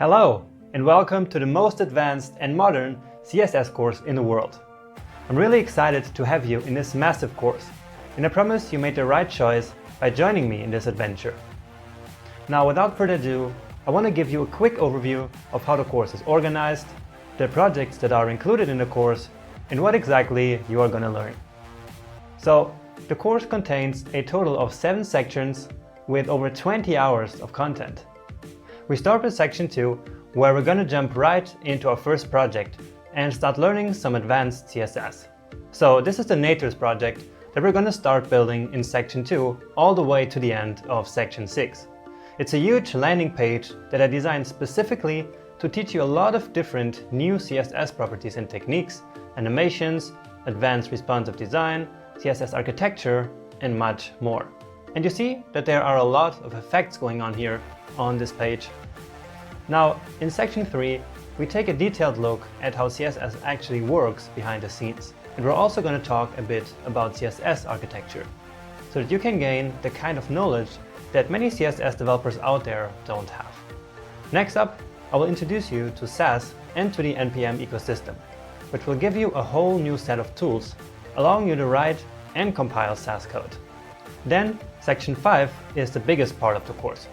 Hello, and welcome to the most advanced and modern CSS course in the world. I'm really excited to have you in this massive course, and I promise you made the right choice by joining me in this adventure. Now, without further ado, I want to give you a quick overview of how the course is organized, the projects that are included in the course, and what exactly you are going to learn. So, the course contains a total of 7 sections with over 20 hours of content. We start with section 2, where we're going to jump right into our first project and start learning some advanced CSS. So this is the Natures project that we're going to start building in section 2 all the way to the end of section 6. It's a huge landing page that I designed specifically to teach you a lot of different new CSS properties and techniques, animations, advanced responsive design, CSS architecture, and much more. And you see that there are a lot of effects going on here on this page. Now, in section 3, we take a detailed look at how CSS actually works behind the scenes. And we're also going to talk a bit about CSS architecture, so that you can gain the kind of knowledge that many CSS developers out there don't have. Next up, I will introduce you to SASS and to the NPM ecosystem, which will give you a whole new set of tools, allowing you to write and compile SASS code. Then, section 5 is the biggest part of the course.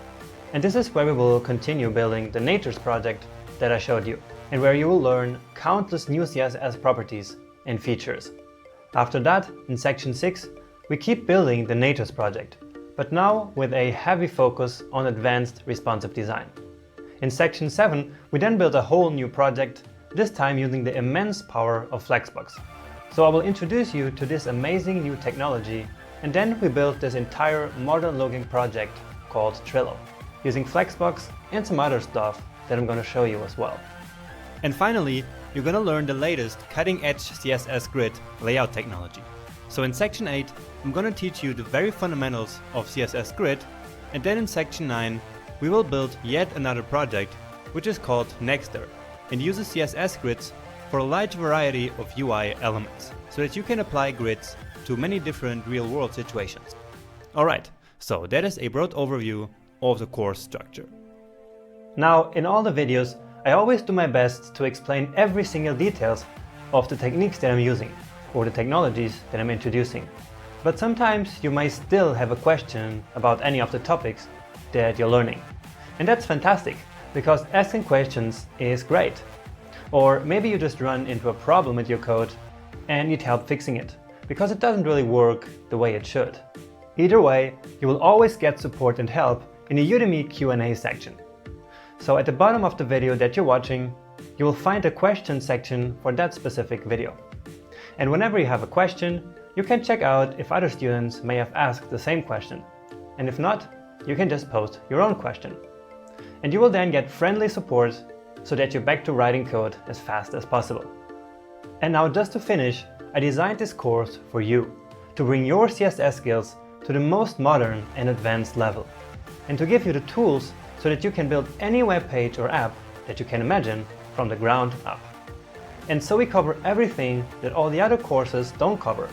And this is where we will continue building the Natures project that I showed you, and where you will learn countless new CSS properties and features. After that, in section 6, we keep building the Natures project, but now with a heavy focus on advanced responsive design. In section 7, we then build a whole new project, this time using the immense power of Flexbox. So I will introduce you to this amazing new technology, and then we build this entire modern-looking project called Trello, using Flexbox and some other stuff that I'm going to show you as well. And finally, you're going to learn the latest cutting-edge CSS grid layout technology. So in section 8, I'm going to teach you the very fundamentals of CSS grid, and then in section 9, we will build yet another project, which is called Nexter, and uses CSS grids for a large variety of UI elements, so that you can apply grids to many different real-world situations. Alright, so that is a broad overview of the course structure. Now, in all the videos, I always do my best to explain every single details of the techniques that I'm using, or the technologies that I'm introducing. But sometimes you may still have a question about any of the topics that you're learning. And that's fantastic, because asking questions is great. Or maybe you just run into a problem with your code and need help fixing it, because it doesn't really work the way it should. Either way, you will always get support and help in the Udemy Q&A section. So at the bottom of the video that you're watching, you will find a question section for that specific video. And whenever you have a question, you can check out if other students may have asked the same question. And if not, you can just post your own question. And you will then get friendly support so that you're back to writing code as fast as possible. And now, just to finish, I designed this course for you, to bring your CSS skills to the most modern and advanced level, and to give you the tools so that you can build any web page or app that you can imagine from the ground up. And so we cover everything that all the other courses don't cover,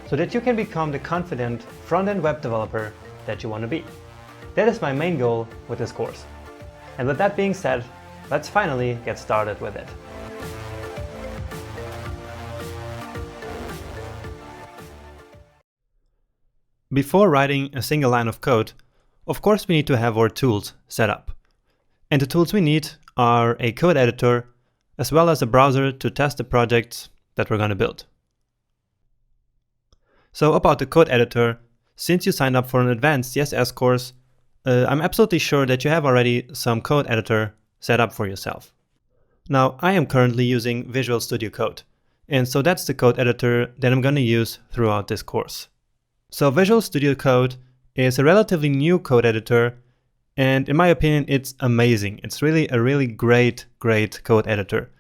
so that you can become the confident front-end web developer that you want to be. That is my main goal with this course. And with that being said, let's finally get started with it. Before writing a single line of code, of course we need to have our tools set up. And the tools we need are a code editor, as well as a browser to test the projects that we're going to build. So about the code editor, since you signed up for an advanced CSS course, I'm absolutely sure that you have already some code editor set up for yourself. Now, I am currently using Visual Studio Code, and so that's the code editor that I'm going to use throughout this course. So Visual Studio Code is a relatively new code editor, and in my opinion, it's amazing. It's really a really great code editor.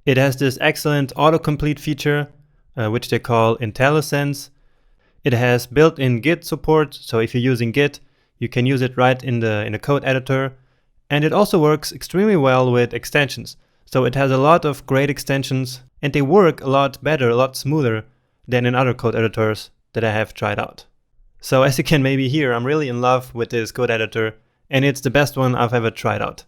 It has this excellent autocomplete feature, which they call IntelliSense. It has built-in Git support, so if you're using Git, you can use it right in the code editor. And it also works extremely well with extensions. So it has a lot of great extensions, and they work a lot better, a lot smoother than in other code editors that I have tried out. So as you can maybe hear, I'm really in love with this code editor, and it's the best one I've ever tried out.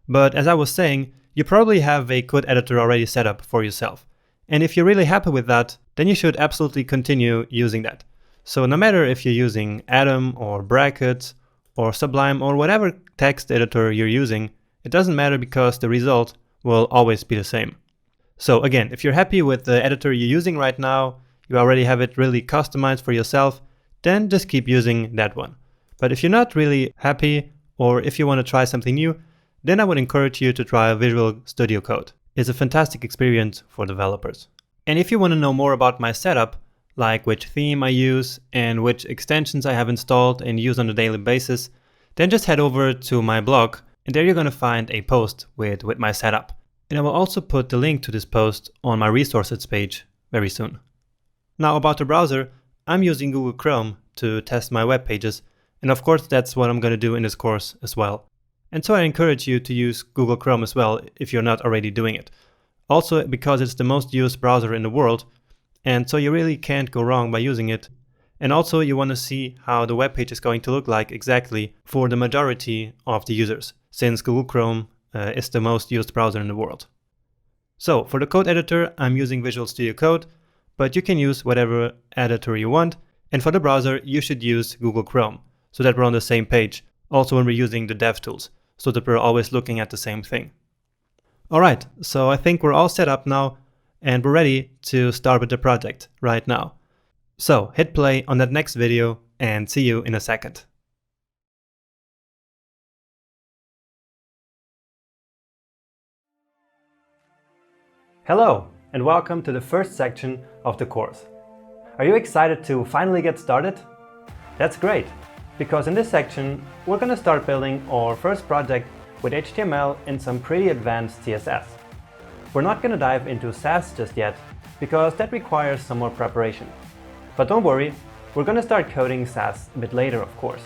But as I was saying, you probably have a code editor already set up for yourself. And if you're really happy with that, then you should absolutely continue using that. So no matter if you're using Atom or Brackets or Sublime or whatever text editor you're using, it doesn't matter because the result will always be the same. So again, if you're happy with the editor you're using right now, you already have it really customized for yourself, then just keep using that one. But if you're not really happy, or if you want to try something new, then I would encourage you to try Visual Studio Code. It's a fantastic experience for developers. And if you want to know more about my setup, like which theme I use and which extensions I have installed and use on a daily basis, then just head over to my blog, and there you're going to find a post with my setup. And I will also put the link to this post on my resources page very soon. Now about the browser, I'm using Google Chrome to test my web pages, and of course that's what I'm going to do in this course as well. And so I encourage you to use Google Chrome as well if you're not already doing it. Also because it's the most used browser in the world, and so you really can't go wrong by using it. And also you want to see how the web page is going to look like exactly for the majority of the users, since Google Chrome is the most used browser in the world. So for the code editor, I'm using Visual Studio Code, but you can use whatever editor you want. And for the browser, you should use Google Chrome, so that we're on the same page. Also when we're using the dev tools, so that we're always looking at the same thing. Alright, so I think we're all set up now, and we're ready to start with the project right now. So hit play on that next video and see you in a second. Hello, and welcome to the first section of the course. Are you excited to finally get started? That's great, because in this section we're going to start building our first project with HTML and some pretty advanced CSS. We're not going to dive into SASS just yet, because that requires some more preparation. But don't worry, we're going to start coding SASS a bit later, of course.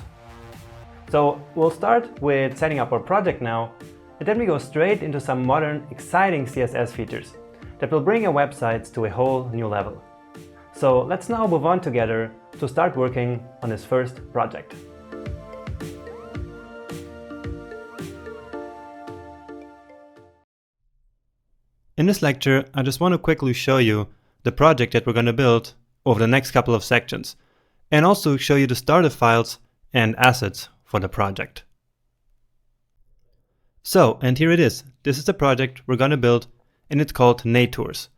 So we'll start with setting up our project now, and then we go straight into some modern, exciting CSS features that will bring our websites to a whole new level. So let's now move on together to start working on this first project. In this lecture, I just want to quickly show you the project that we're going to build over the next couple of sections, and also show you the starter files and assets for the project. So, and here it is. This is the project we're going to build, and it's called Tours.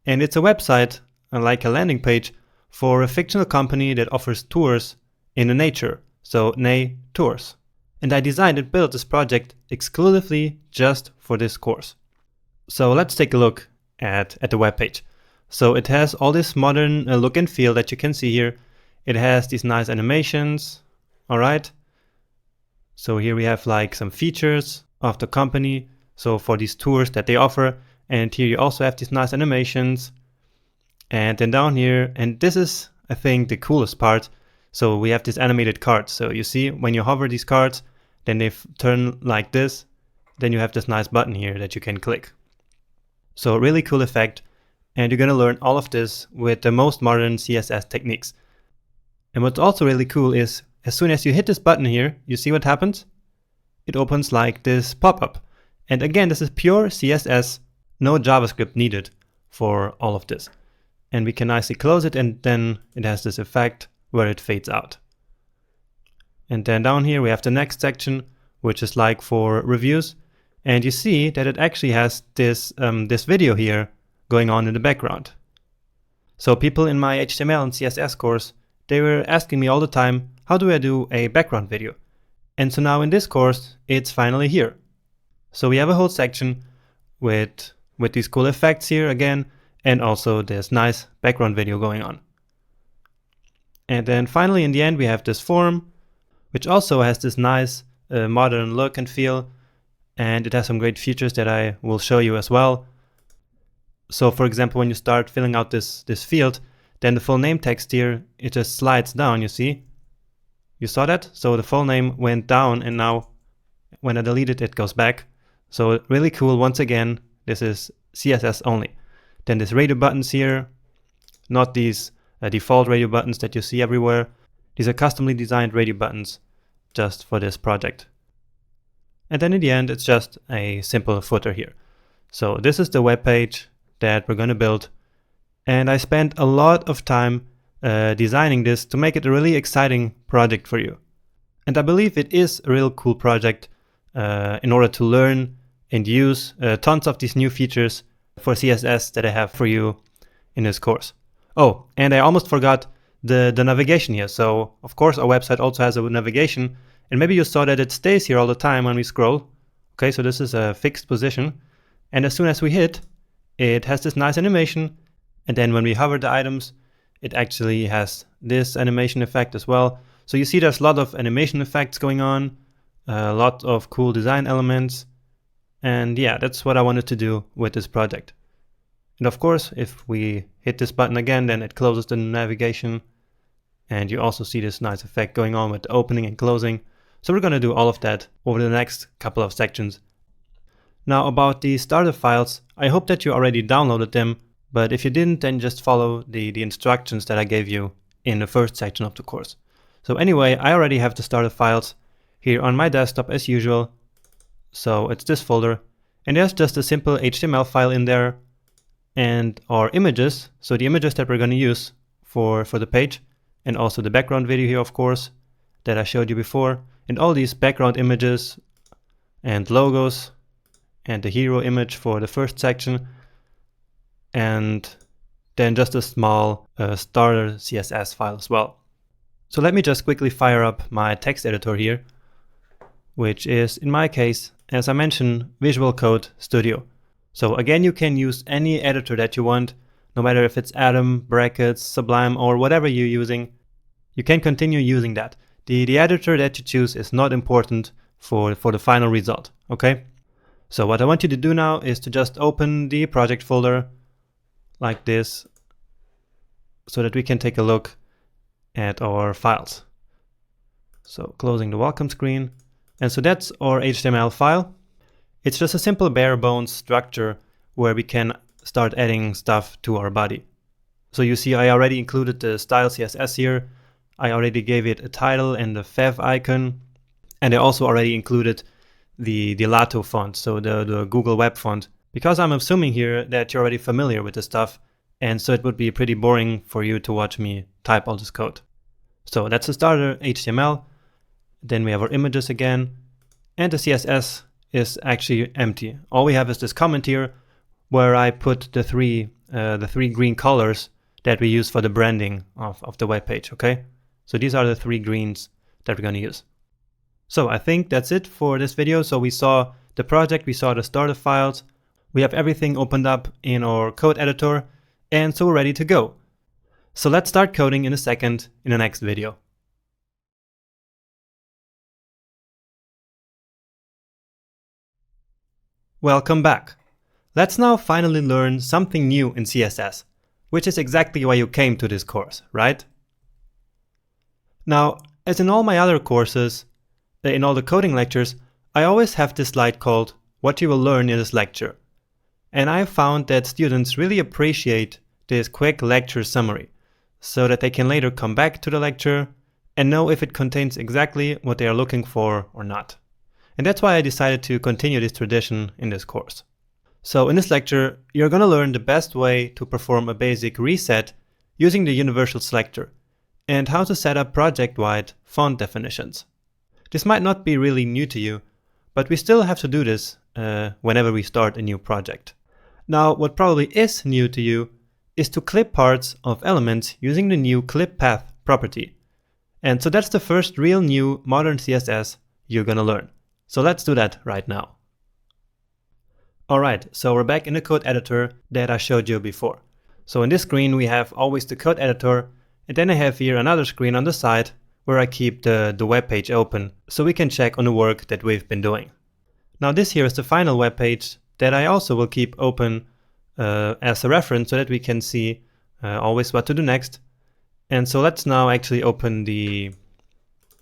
And it's a website, like a landing page, for a fictional company that offers tours in the nature, so Tours. And I designed and built this project exclusively just for this course. So let's take a look at the web page. So it has all this modern look and feel that you can see here. It has these nice animations, alright? So here we have like some features of the company, so for these tours that they offer. And here you also have these nice animations. And then down here, and this is, I think, the coolest part. So we have this animated cards. So you see when you hover these cards, then they turn like this. Then you have this nice button here that you can click. So a really cool effect. And you're going to learn all of this with the most modern CSS techniques. And what's also really cool is, as soon as you hit this button here, you see what happens? It opens like this pop-up. And again, this is pure CSS. No JavaScript needed for all of this. And we can nicely close it, and then it has this effect where it fades out. And then down here we have the next section, which is like for reviews. And you see that it actually has this video here going on in the background. So people in my HTML and CSS course, they were asking me all the time, how do I do a background video? And so now in this course, it's finally here. So we have a whole section with these cool effects here again, and also this nice background video going on. And then finally in the end we have this form, which also has this nice modern look and feel, and it has some great features that I will show you as well. So for example, when you start filling out this field, then the full name text here, it just slides down, you see? You saw that? So the full name went down, and now when I delete it, it goes back. So really cool. Once again, this is CSS only. Then there's radio buttons here, not these default radio buttons that you see everywhere. These are customly designed radio buttons just for this project. And then in the end, it's just a simple footer here. So this is the web page that we're going to build. And I spent a lot of time designing this to make it a really exciting project for you. And I believe it is a real cool project in order to learn and use tons of these new features for CSS that I have for you in this course. Oh, and I almost forgot the navigation here. So of course our website also has a navigation, and maybe you saw that it stays here all the time when we scroll. Okay, so this is a fixed position. And as soon as we hit, it has this nice animation. And then when we hover the items, it actually has this animation effect as well. So you see there's a lot of animation effects going on, a lot of cool design elements. And yeah, that's what I wanted to do with this project. And of course, if we hit this button again, then it closes the navigation. And you also see this nice effect going on with the opening and closing. So we're going to do all of that over the next couple of sections. Now about the starter files, I hope that you already downloaded them. But if you didn't, then just follow the instructions that I gave you in the first section of the course. So anyway, I already have the starter files here on my desktop as usual. So it's this folder, and there's just a simple HTML file in there and our images. So the images that we're going to use for the page, and also the background video here, of course, that I showed you before, and all these background images and logos and the hero image for the first section. And then just a small starter CSS file as well. So let me just quickly fire up my text editor here, which is, in my case, as I mentioned, Visual Code Studio. So again, you can use any editor that you want, no matter if it's Atom, Brackets, Sublime, or whatever you're using. You can continue using that. The editor that you choose is not important for the final result, okay? So what I want you to do now is to just open the project folder like this, so that we can take a look at our files. So closing the welcome screen. And so that's our HTML file. It's just a simple bare bones structure where we can start adding stuff to our body. So you see I already included the style CSS here. I already gave it a title and the fev icon. And I also already included the Lato font, so the Google Web font, because I'm assuming here that you're already familiar with this stuff, and so it would be pretty boring for you to watch me type all this code. So that's the starter HTML. Then we have our images again, and the CSS is actually empty. All we have is this comment here where I put the three green colors that we use for the branding of the web page, okay? So these are the three greens that we're going to use. So I think that's it for this video. So we saw the project, we saw the starter files, we have everything opened up in our code editor, and so we're ready to go. So let's start coding in a second in the next video. Welcome back. Let's now finally learn something new in CSS, which is exactly why you came to this course, right? Now, as in all my other courses, in all the coding lectures, I always have this slide called "What you will learn in this lecture." And I have found that students really appreciate this quick lecture summary, so that they can later come back to the lecture and know if it contains exactly what they are looking for or not. And that's why I decided to continue this tradition in this course. So in this lecture, you're going to learn the best way to perform a basic reset using the universal selector, and how to set up project-wide font definitions. This might not be really new to you, but we still have to do this whenever we start a new project. Now, what probably is new to you is to clip parts of elements using the new clip path property. And so that's the first real new modern CSS you're gonna learn. So let's do that right now. Alright, so we're back in the code editor that I showed you before. So in this screen we have always the code editor, and then I have here another screen on the side where I keep the web page open so we can check on the work that we've been doing. Now this here is the final web page that I also will keep open as a reference so that we can see always what to do next. And so let's now actually open the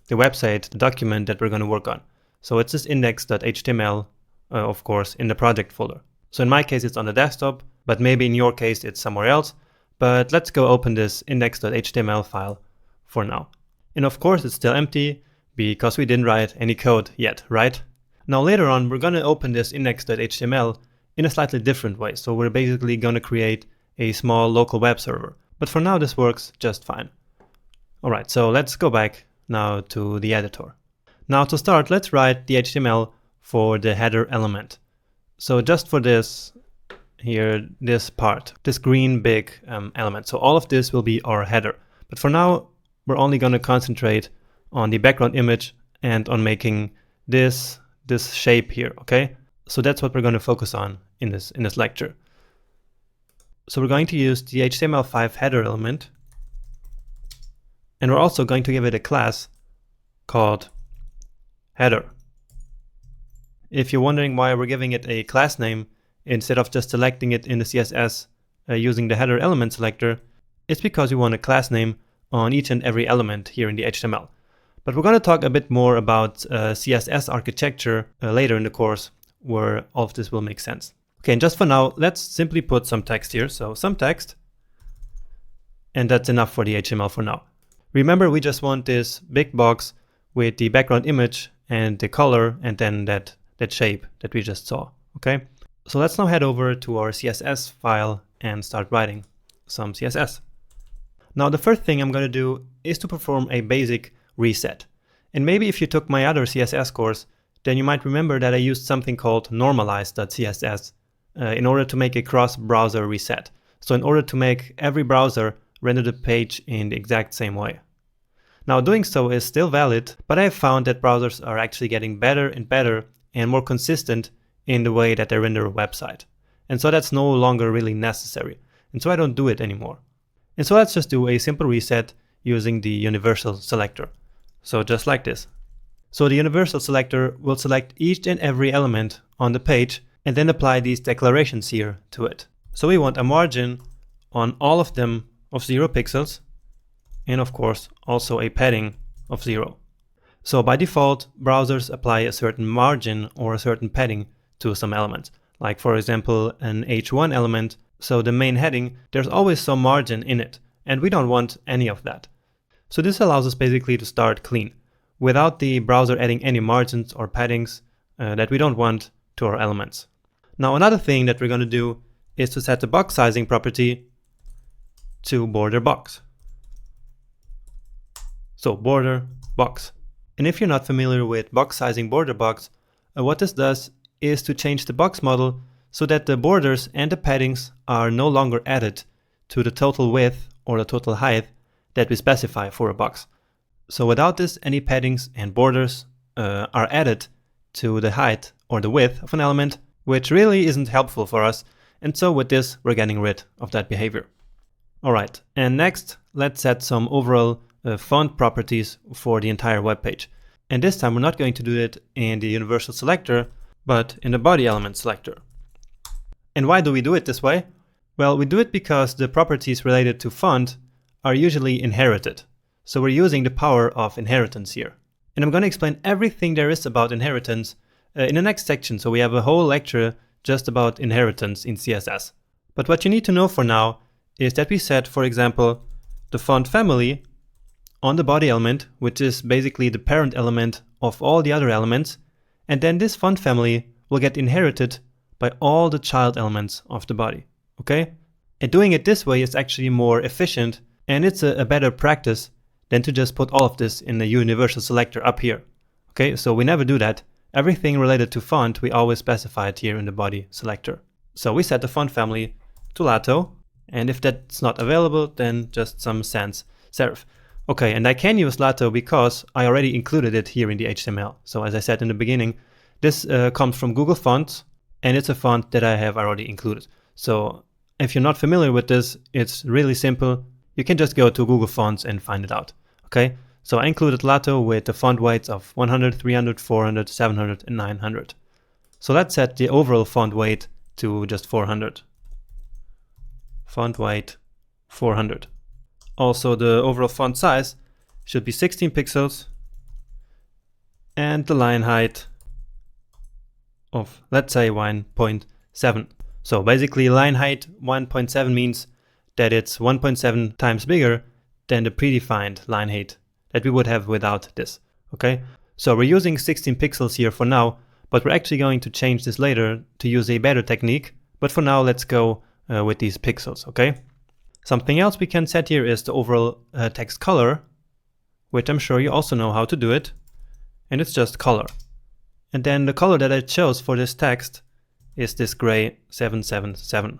website, the document that we're going to work on. So it's this index.html, of course, in the project folder. So in my case it's on the desktop, but maybe in your case it's somewhere else. But let's go open this index.html file for now. And of course it's still empty because we didn't write any code yet, right? Now later on, we're going to open this index.html in a slightly different way. So we're basically going to create a small local web server. But for now, this works just fine. All right, so let's go back now to the editor. Now to start, let's write the HTML for the header element. So just for this here, this part, this green big element. So all of this will be our header. But for now, we're only going to concentrate on the background image and on making this shape here, okay? So that's what we're going to focus on in this lecture. So we're going to use the HTML5 header element, and we're also going to give it a class called header. If you're wondering why we're giving it a class name instead of just selecting it in the CSS using the header element selector, it's because we want a class name on each and every element here in the HTML. But we're going to talk a bit more about CSS architecture later in the course, where all of this will make sense. Okay, and just for now, let's simply put some text here. So some text, and that's enough for the HTML for now. Remember, we just want this big box with the background image and the color and then that shape that we just saw, okay? So let's now head over to our CSS file and start writing some CSS. Now the first thing I'm going to do is to perform a basic reset. And maybe if you took my other CSS course, then you might remember that I used something called normalize.css in order to make a cross-browser reset. So in order to make every browser render the page in the exact same way. Now doing so is still valid, but I have found that browsers are actually getting better and better and more consistent in the way that they render a website. And so that's no longer really necessary. And so I don't do it anymore. And so let's just do a simple reset using the universal selector. So just like this. So the universal selector will select each and every element on the page and then apply these declarations here to it. So we want a margin on all of them of 0 pixels, and of course also a padding of 0. So by default, browsers apply a certain margin or a certain padding to some elements, like for example an H1 element. So the main heading, there's always some margin in it, and we don't want any of that. So this allows us basically to start clean, without the browser adding any margins or paddings that we don't want to our elements. Now another thing that we're going to do is to set the box sizing property to border box. So border box. And if you're not familiar with box sizing border box, what this does is to change the box model so that the borders and the paddings are no longer added to the total width or the total height that we specify for a box. So without this, any paddings and borders are added to the height or the width of an element, which really isn't helpful for us. And so with this, we're getting rid of that behavior. All right, and next, let's set some overall font properties for the entire web page. And this time, we're not going to do it in the universal selector, but in the body element selector. And why do we do it this way? Well, we do it because the properties related to font are usually inherited. So we're using the power of inheritance here. And I'm going to explain everything there is about inheritance in the next section. So we have a whole lecture just about inheritance in CSS. But what you need to know for now is that we set, for example, the font family on the body element, which is basically the parent element of all the other elements. And then this font family will get inherited by all the child elements of the body. Okay? And doing it this way is actually more efficient, and it's a better practice than to just put all of this in the universal selector up here. Okay, so we never do that. Everything related to font, we always specify it here in the body selector. So we set the font family to Lato, and if that's not available, then just some sans serif. Okay, and I can use Lato because I already included it here in the HTML. So as I said in the beginning, this comes from Google Fonts, and it's a font that I have already included. So if you're not familiar with this, it's really simple. You can just go to Google Fonts and find it out. Okay, so I included Lato with the font weights of 100, 300, 400, 700, and 900. So let's set the overall font weight to just 400. Font weight 400. Also, the overall font size should be 16 pixels, and the line height of, let's say, 1.7. So basically line height 1.7 means that it's 1.7 times bigger than the predefined line height that we would have without this. Okay, so we're using 16 pixels here for now, but we're actually going to change this later to use a better technique. But for now, let's go with these pixels, okay? Something else we can set here is the overall text color, which I'm sure you also know how to do it. And it's just color. And then the color that I chose for this text is this gray 777,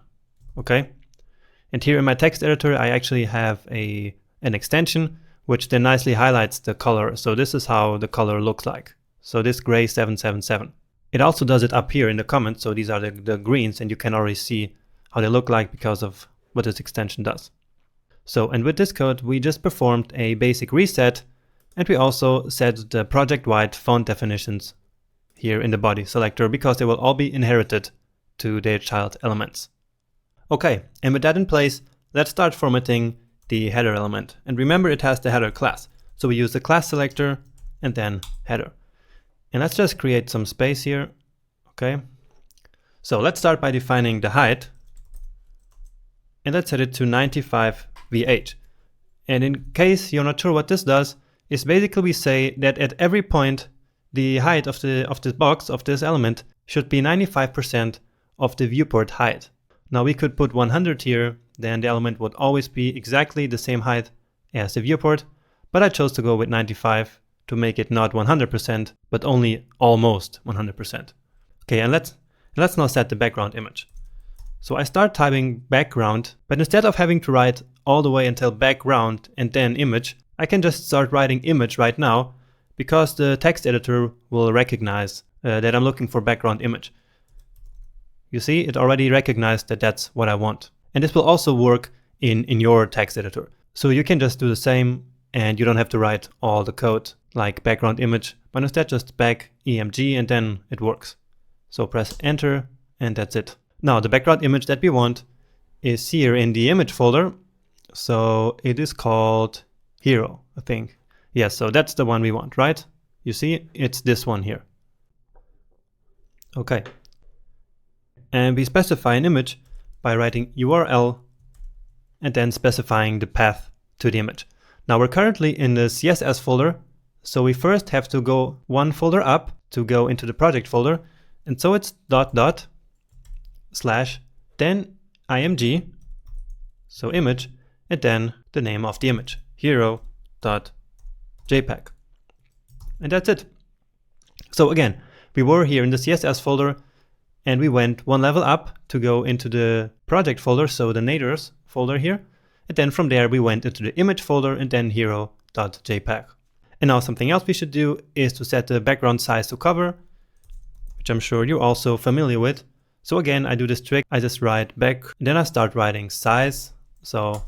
okay? And here in my text editor, I actually have an extension which then nicely highlights the color. So this is how the color looks like. So this gray 777. It also does it up here in the comments. So these are the greens, and you can already see how they look like because of what this extension does. So, and with this code, we just performed a basic reset, and we also set the project-wide font definitions here in the body selector because they will all be inherited to their child elements. Okay, and with that in place, let's start formatting the header element. And remember, it has the header class. So we use the class selector and then header. And let's just create some space here. Okay. So let's start by defining the height. And let's set it to 95 VH. And in case you're not sure what this does, is basically we say that at every point, the height of this box, of this element, should be 95% of the viewport height. Now we could put 100 here, then the element would always be exactly the same height as the viewport, but I chose to go with 95 to make it not 100%, but only almost 100%. Okay, and let's now set the background image. So I start typing background, but instead of having to write all the way until background and then image, I can just start writing image right now because the text editor will recognize that I'm looking for background image. You see, it already recognized that that's what I want. And this will also work in your text editor. So you can just do the same and you don't have to write all the code like background image, but instead just back EMG and then it works. So press enter and that's it. Now the background image that we want is here in the image folder. So it is called hero, I think. Yes, so that's the one we want, right? You see, it's this one here. Okay. And we specify an image by writing URL and then specifying the path to the image. Now we're currently in the CSS folder, so we first have to go one folder up to go into the project folder. And so it's /, then img, so image, and then the name of the image, hero.jpg. And that's it. So again, we were here in the CSS folder and we went one level up to go into the project folder, so the natives folder here. And then from there we went into the image folder and then hero.jpg. And now something else we should do is to set the background size to cover, which I'm sure you're also familiar with. So again, I do this trick. I just write back, and then I start writing size. So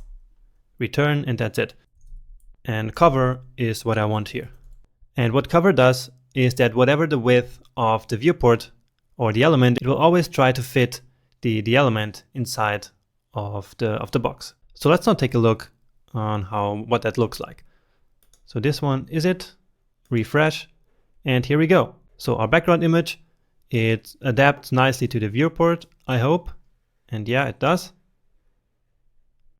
return, and that's it. And cover is what I want here. And what cover does is that whatever the width of the viewport or the element, it will always try to fit the element inside of the box. So let's now take a look on what that looks like. So this one is it, refresh, and here we go. So our background image, it adapts nicely to the viewport, I hope. And yeah, it does.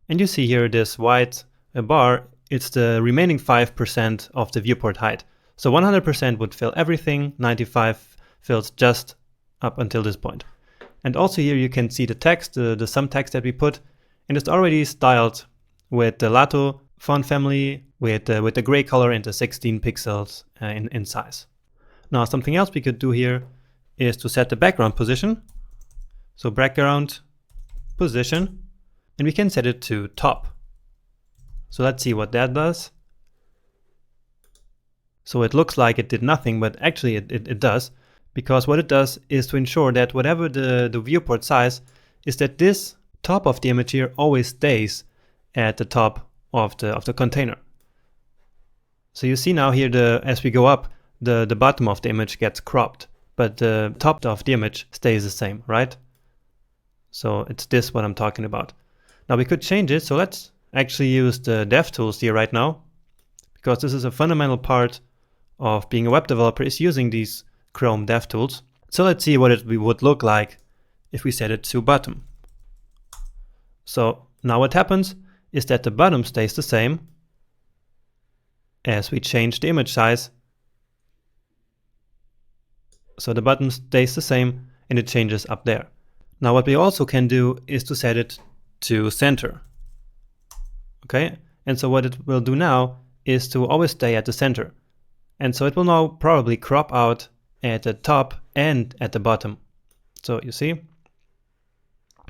And you see here this white bar, it's the remaining 5% of the viewport height. So 100% would fill everything, 95 fills just up until this point. And also here you can see the text, the sum text that we put, and it's already styled with the Lato font family with the gray color and the 16 pixels in size. Now something else we could do here is to set the background position. So background position, and we can set it to top. So let's see what that does. So it looks like it did nothing, but actually it does, because what it does is to ensure that whatever the viewport size is, that this top of the image here always stays at the top of the container. So you see now here, as we go up, the bottom of the image gets cropped, but the top of the image stays the same, right? So it's this what I'm talking about. Now we could change it, so let's actually use the dev tools here right now, because this is a fundamental part of being a web developer, is using these Chrome dev tools. So let's see what it would look like if we set it to bottom. So now what happens is that the bottom stays the same as we change the image size. So the bottom stays the same and it changes up there. Now what we also can do is to set it to center. Okay, and so what it will do now is to always stay at the center. And so it will now probably crop out at the top and at the bottom. So you see?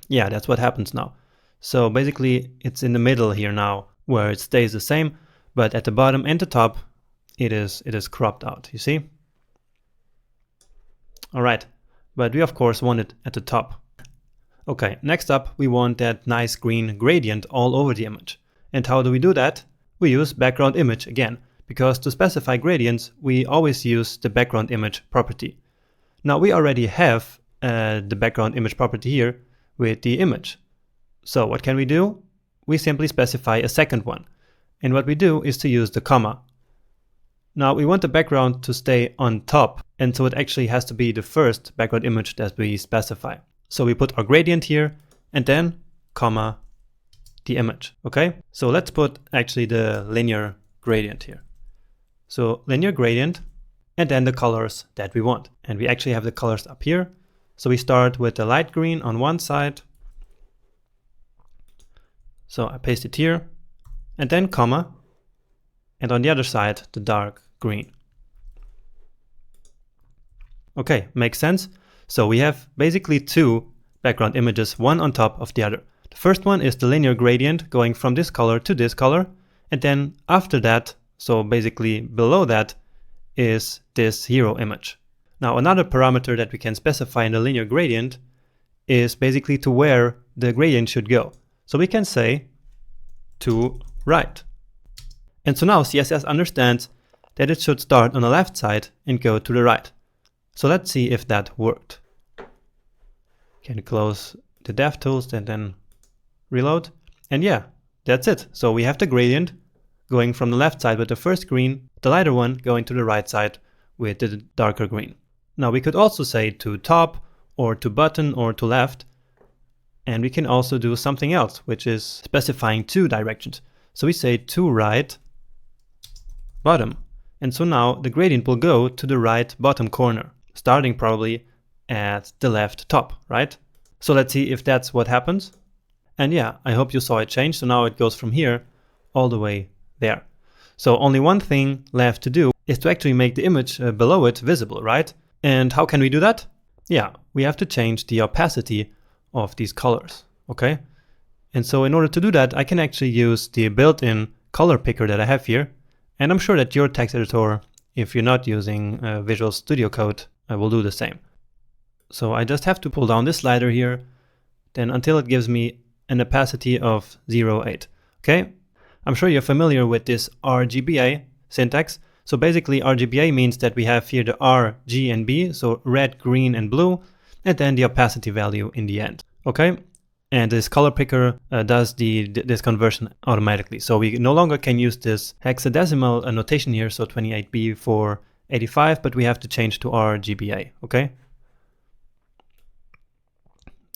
Yeah, that's what happens now. So basically it's in the middle here now where it stays the same, but at the bottom and the top it is cropped out, you see? Alright, but we of course want it at the top. Okay, next up we want that nice green gradient all over the image. And how do we do that? We use background image again, because to specify gradients we always use the background image property. Now we already have the background image property here with the image. So what can we do? We simply specify a second one. And what we do is to use the comma. Now we want the background to stay on top, and so it actually has to be the first background image that we specify. So we put our gradient here and then comma the image. Okay, so let's put actually the linear gradient here. So linear gradient and then the colors that we want. And we actually have the colors up here. So we start with the light green on one side. So I paste it here and then comma, and on the other side the dark green. Okay, makes sense. So we have basically two background images, one on top of the other. The first one is the linear gradient going from this color to this color, and then after that, so basically below that, is this hero image. Now another parameter that we can specify in the linear gradient is basically to where the gradient should go. So we can say to right. And so now CSS understands that it should start on the left side and go to the right. So let's see if that worked. Can close the DevTools and then reload. And yeah, that's it. So we have the gradient going from the left side with the first green, the lighter one going to the right side with the darker green. Now we could also say to top or to button or to left. And we can also do something else, which is specifying two directions. So we say to right, bottom. And so now the gradient will go to the right bottom corner, starting probably at the left top, right? So let's see if that's what happens. And yeah, I hope you saw it change. So now it goes from here all the way there. So only one thing left to do is to actually make the image below it visible, right? And how can we do that? Yeah, we have to change the opacity of these colors, okay? And so in order to do that, I can actually use the built-in color picker that I have here. And I'm sure that your text editor, if you're not using Visual Studio Code, will do the same. So I just have to pull down this slider here, then until it gives me an opacity of 0.8. Okay, I'm sure you're familiar with this RGBA syntax. So basically RGBA means that we have here the R, G, and B, so red, green, and blue, and then the opacity value in the end. Okay, and this color picker does this conversion automatically. So we no longer can use this hexadecimal notation here, so 28B for 85, but we have to change to RGBA, okay?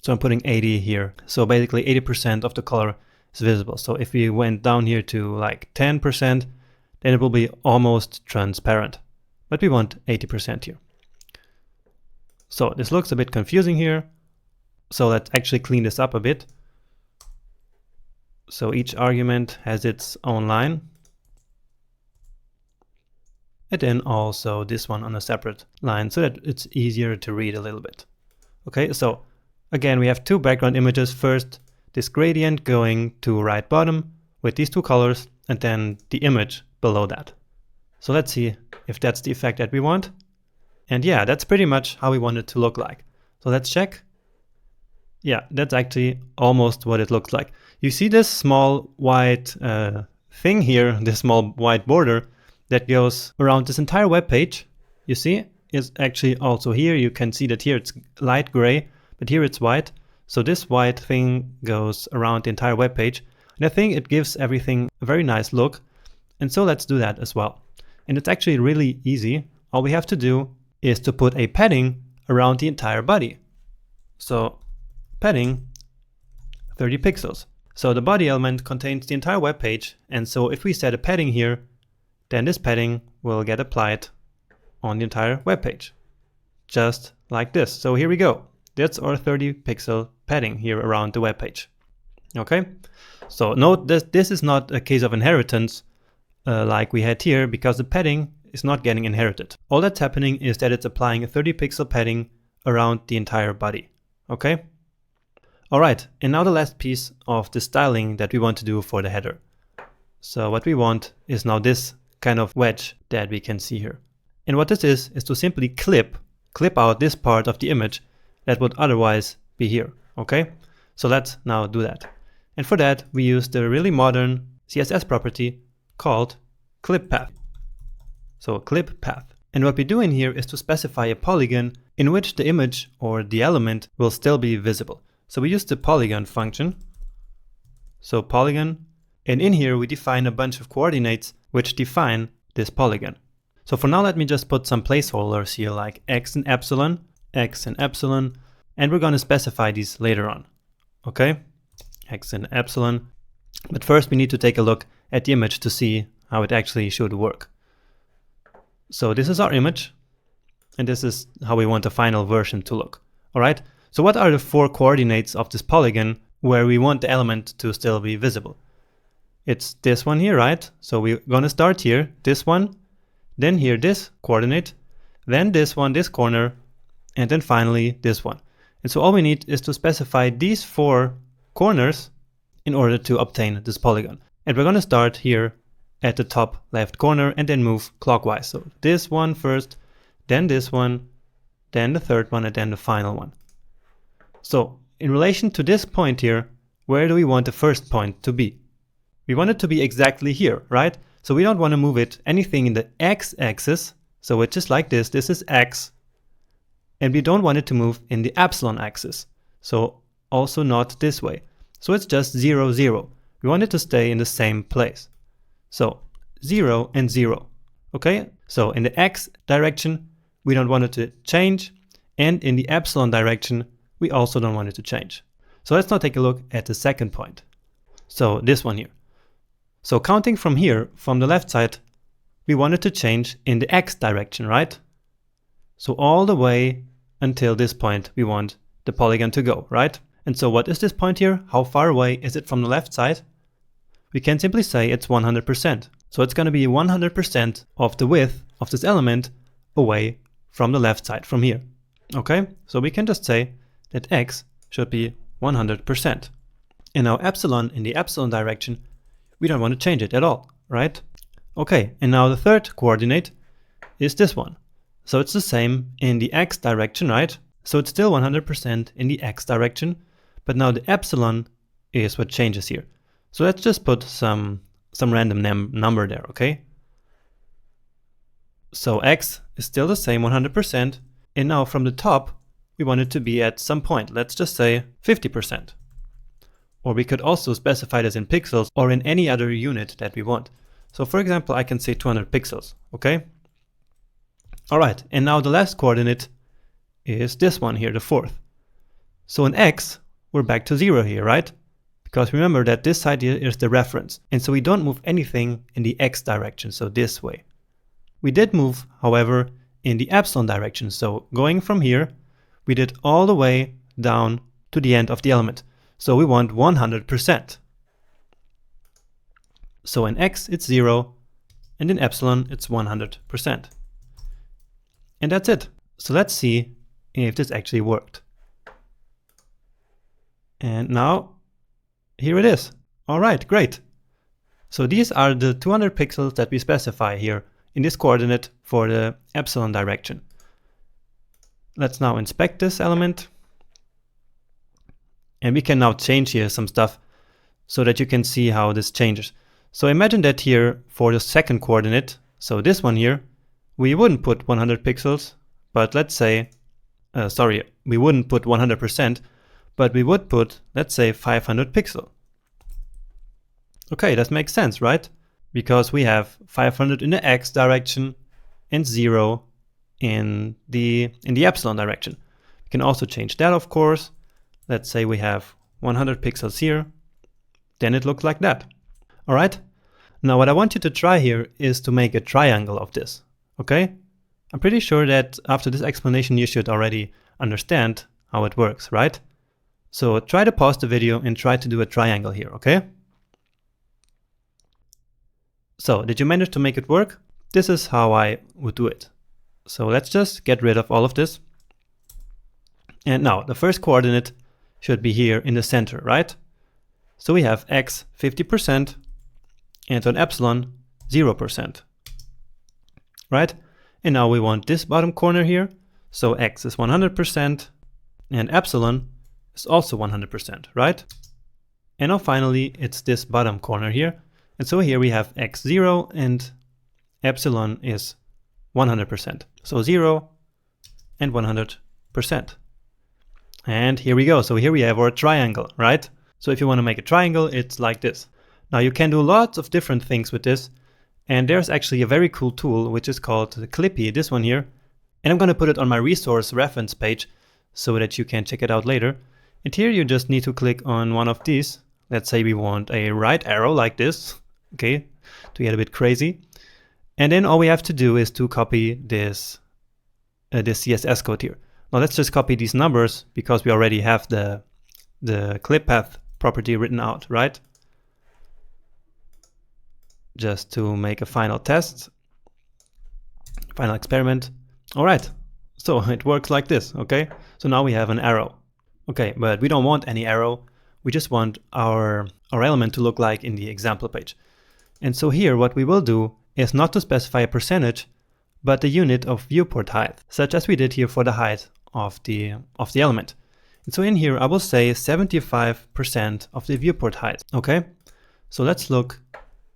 So I'm putting 80 here. So basically 80% of the color is visible. So if we went down here to like 10%, then it will be almost transparent. But we want 80% here. So this looks a bit confusing here. So let's actually clean this up a bit. So each argument has its own line. And then also this one on a separate line so that it's easier to read a little bit. Okay, so again, we have two background images. First, this gradient going to right bottom with these two colors, and then the image below that. So let's see if that's the effect that we want. And yeah, that's pretty much how we want it to look like. So let's check. Yeah, that's actually almost what it looks like. You see this small white thing here, this small white border that goes around this entire web page. You see, is actually also here. You can see that here it's light gray, but here it's white. So this white thing goes around the entire web page. And I think it gives everything a very nice look. And so let's do that as well. And it's actually really easy. All we have to do is to put a padding around the entire body. So padding 30 pixels. So the body element contains the entire web page. And so if we set a padding here, then this padding will get applied on the entire web page. just like this. So here we go. That's our 30 pixel padding here around the web page. Okay, so note that this is not a case of inheritance like we had here, because the padding is not getting inherited. All that's happening is that it's applying a 30 pixel padding around the entire body. Okay. Alright, and now the last piece of the styling that we want to do for the header. So what we want is now this kind of wedge that we can see here. And what this is to simply clip out this part of the image that would otherwise be here. Okay, so let's now do that. And for that we use the really modern CSS property called clip path. So clip path. And what we do in here is to specify a polygon in which the image or the element will still be visible. So we use the polygon function. So polygon, and in here we define a bunch of coordinates which define this polygon. So for now let me just put some placeholders here like x and epsilon, and we're going to specify these later on. Okay, x and epsilon. But first we need to take a look at the image to see how it actually should work. So this is our image, and this is how we want the final version to look. Alright, so what are the 4 coordinates of this polygon where we want the element to still be visible? It's this one here, right? So we're going to start here, this one, then here this coordinate, then this one, this corner, and then finally this one. And so all we need is to specify these 4 corners in order to obtain this polygon. And we're going to start here at the top left corner and then move clockwise. So this one first, then this one, then the third one, and then the final one. So in relation to this point here, where do we want the first point to be? We want it to be exactly here, right? So we don't want to move it anything in the x-axis. So it's just like this. This is x. And we don't want it to move in the epsilon axis. So also not this way. So it's just 0, 0. We want it to stay in the same place. So 0 and 0. Okay? So in the x direction, we don't want it to change. And in the epsilon direction, we also don't want it to change. So let's now take a look at the second point. So this one here. So counting from here, from the left side, we want it to change in the x direction, right? So all the way until this point, we want the polygon to go, right? And so what is this point here? How far away is it from the left side? We can simply say it's 100%. So it's going to be 100% of the width of this element away from the left side, from here. Okay, so we can just say that x should be 100%. And now epsilon in the epsilon direction, we don't want to change it at all, right? Okay, and now the third coordinate is this one. So it's the same in the x direction, right? So it's still 100% in the x direction, but now the epsilon is what changes here. So let's just put some random number there, okay? So x is still the same, 100%, and now from the top, we want it to be at some point. Let's just say 50%. Or we could also specify this in pixels or in any other unit that we want. So for example, I can say 200 pixels, okay? Alright, and now the last coordinate is this one here, the fourth. So in x, we're back to 0 here, right? Because remember that this side here is the reference. And so we don't move anything in the x direction, so this way. We did move, however, in the epsilon direction. So going from here, we did all the way down to the end of the element. So we want 100%. So in x it's 0, and in epsilon it's 100%. And that's it. So let's see if this actually worked. And now, here it is. Alright, great. So these are the 200 pixels that we specify here in this coordinate for the epsilon direction. Let's now inspect this element. And we can now change here some stuff so that you can see how this changes. So imagine that here for the second coordinate, so this one here, we wouldn't put 100 pixels, but let's say, we wouldn't put 100%, but we would put, let's say, 500 pixel. Okay, that makes sense, right? Because we have 500 in the x direction and 0 in the epsilon direction. We can also change that, of course. Let's say we have 100 pixels here, then it looks like that. Alright, now what I want you to try here is to make a triangle of this, okay? I'm pretty sure that after this explanation you should already understand how it works, right? So try to pause the video and try to do a triangle here, okay? So did you manage to make it work? This is how I would do it. So let's just get rid of all of this. And now the first coordinate should be here in the center, right? So we have x 50% and on epsilon 0%, right? And now we want this bottom corner here. So x is 100% and epsilon is also 100%, right? And now finally it's this bottom corner here. And so here we have x0 and epsilon is 100%. So 0 and 100%. And here we go. So here we have our triangle, right? So if you want to make a triangle, it's like this. Now you can do lots of different things with this. And there's actually a very cool tool, which is called the Clippy, this one here. And I'm going to put it on my resource reference page so that you can check it out later. And here you just need to click on one of these. Let's say we want a right arrow like this, okay, to get a bit crazy. And then all we have to do is to copy this CSS code here. Now let's just copy these numbers because we already have the clip path property written out, right? Just to make a final test, final experiment. All right, so it works like this, okay? So now we have an arrow. Okay, but we don't want any arrow. We just want our element to look like in the example page. And so here what we will do is not to specify a percentage, but the unit of viewport height, such as we did here for the height of the element. And so in here I will say 75% of the viewport height, okay? So let's look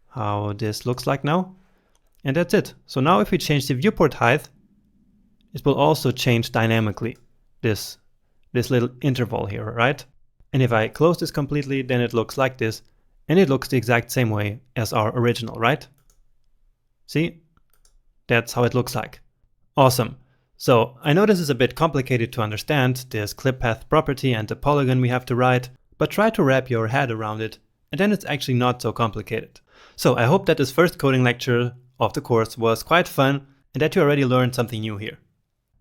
how this looks like now. And that's it. So now if we change the viewport height, it will also change dynamically this little interval here, right? And if I close this completely, then it looks like this. And it looks the exact same way as our original, right? See? That's how it looks like. Awesome. So I know this is a bit complicated to understand, this clip path property and the polygon we have to write, but try to wrap your head around it, and then it's actually not so complicated. So I hope that this first coding lecture of the course was quite fun and that you already learned something new here.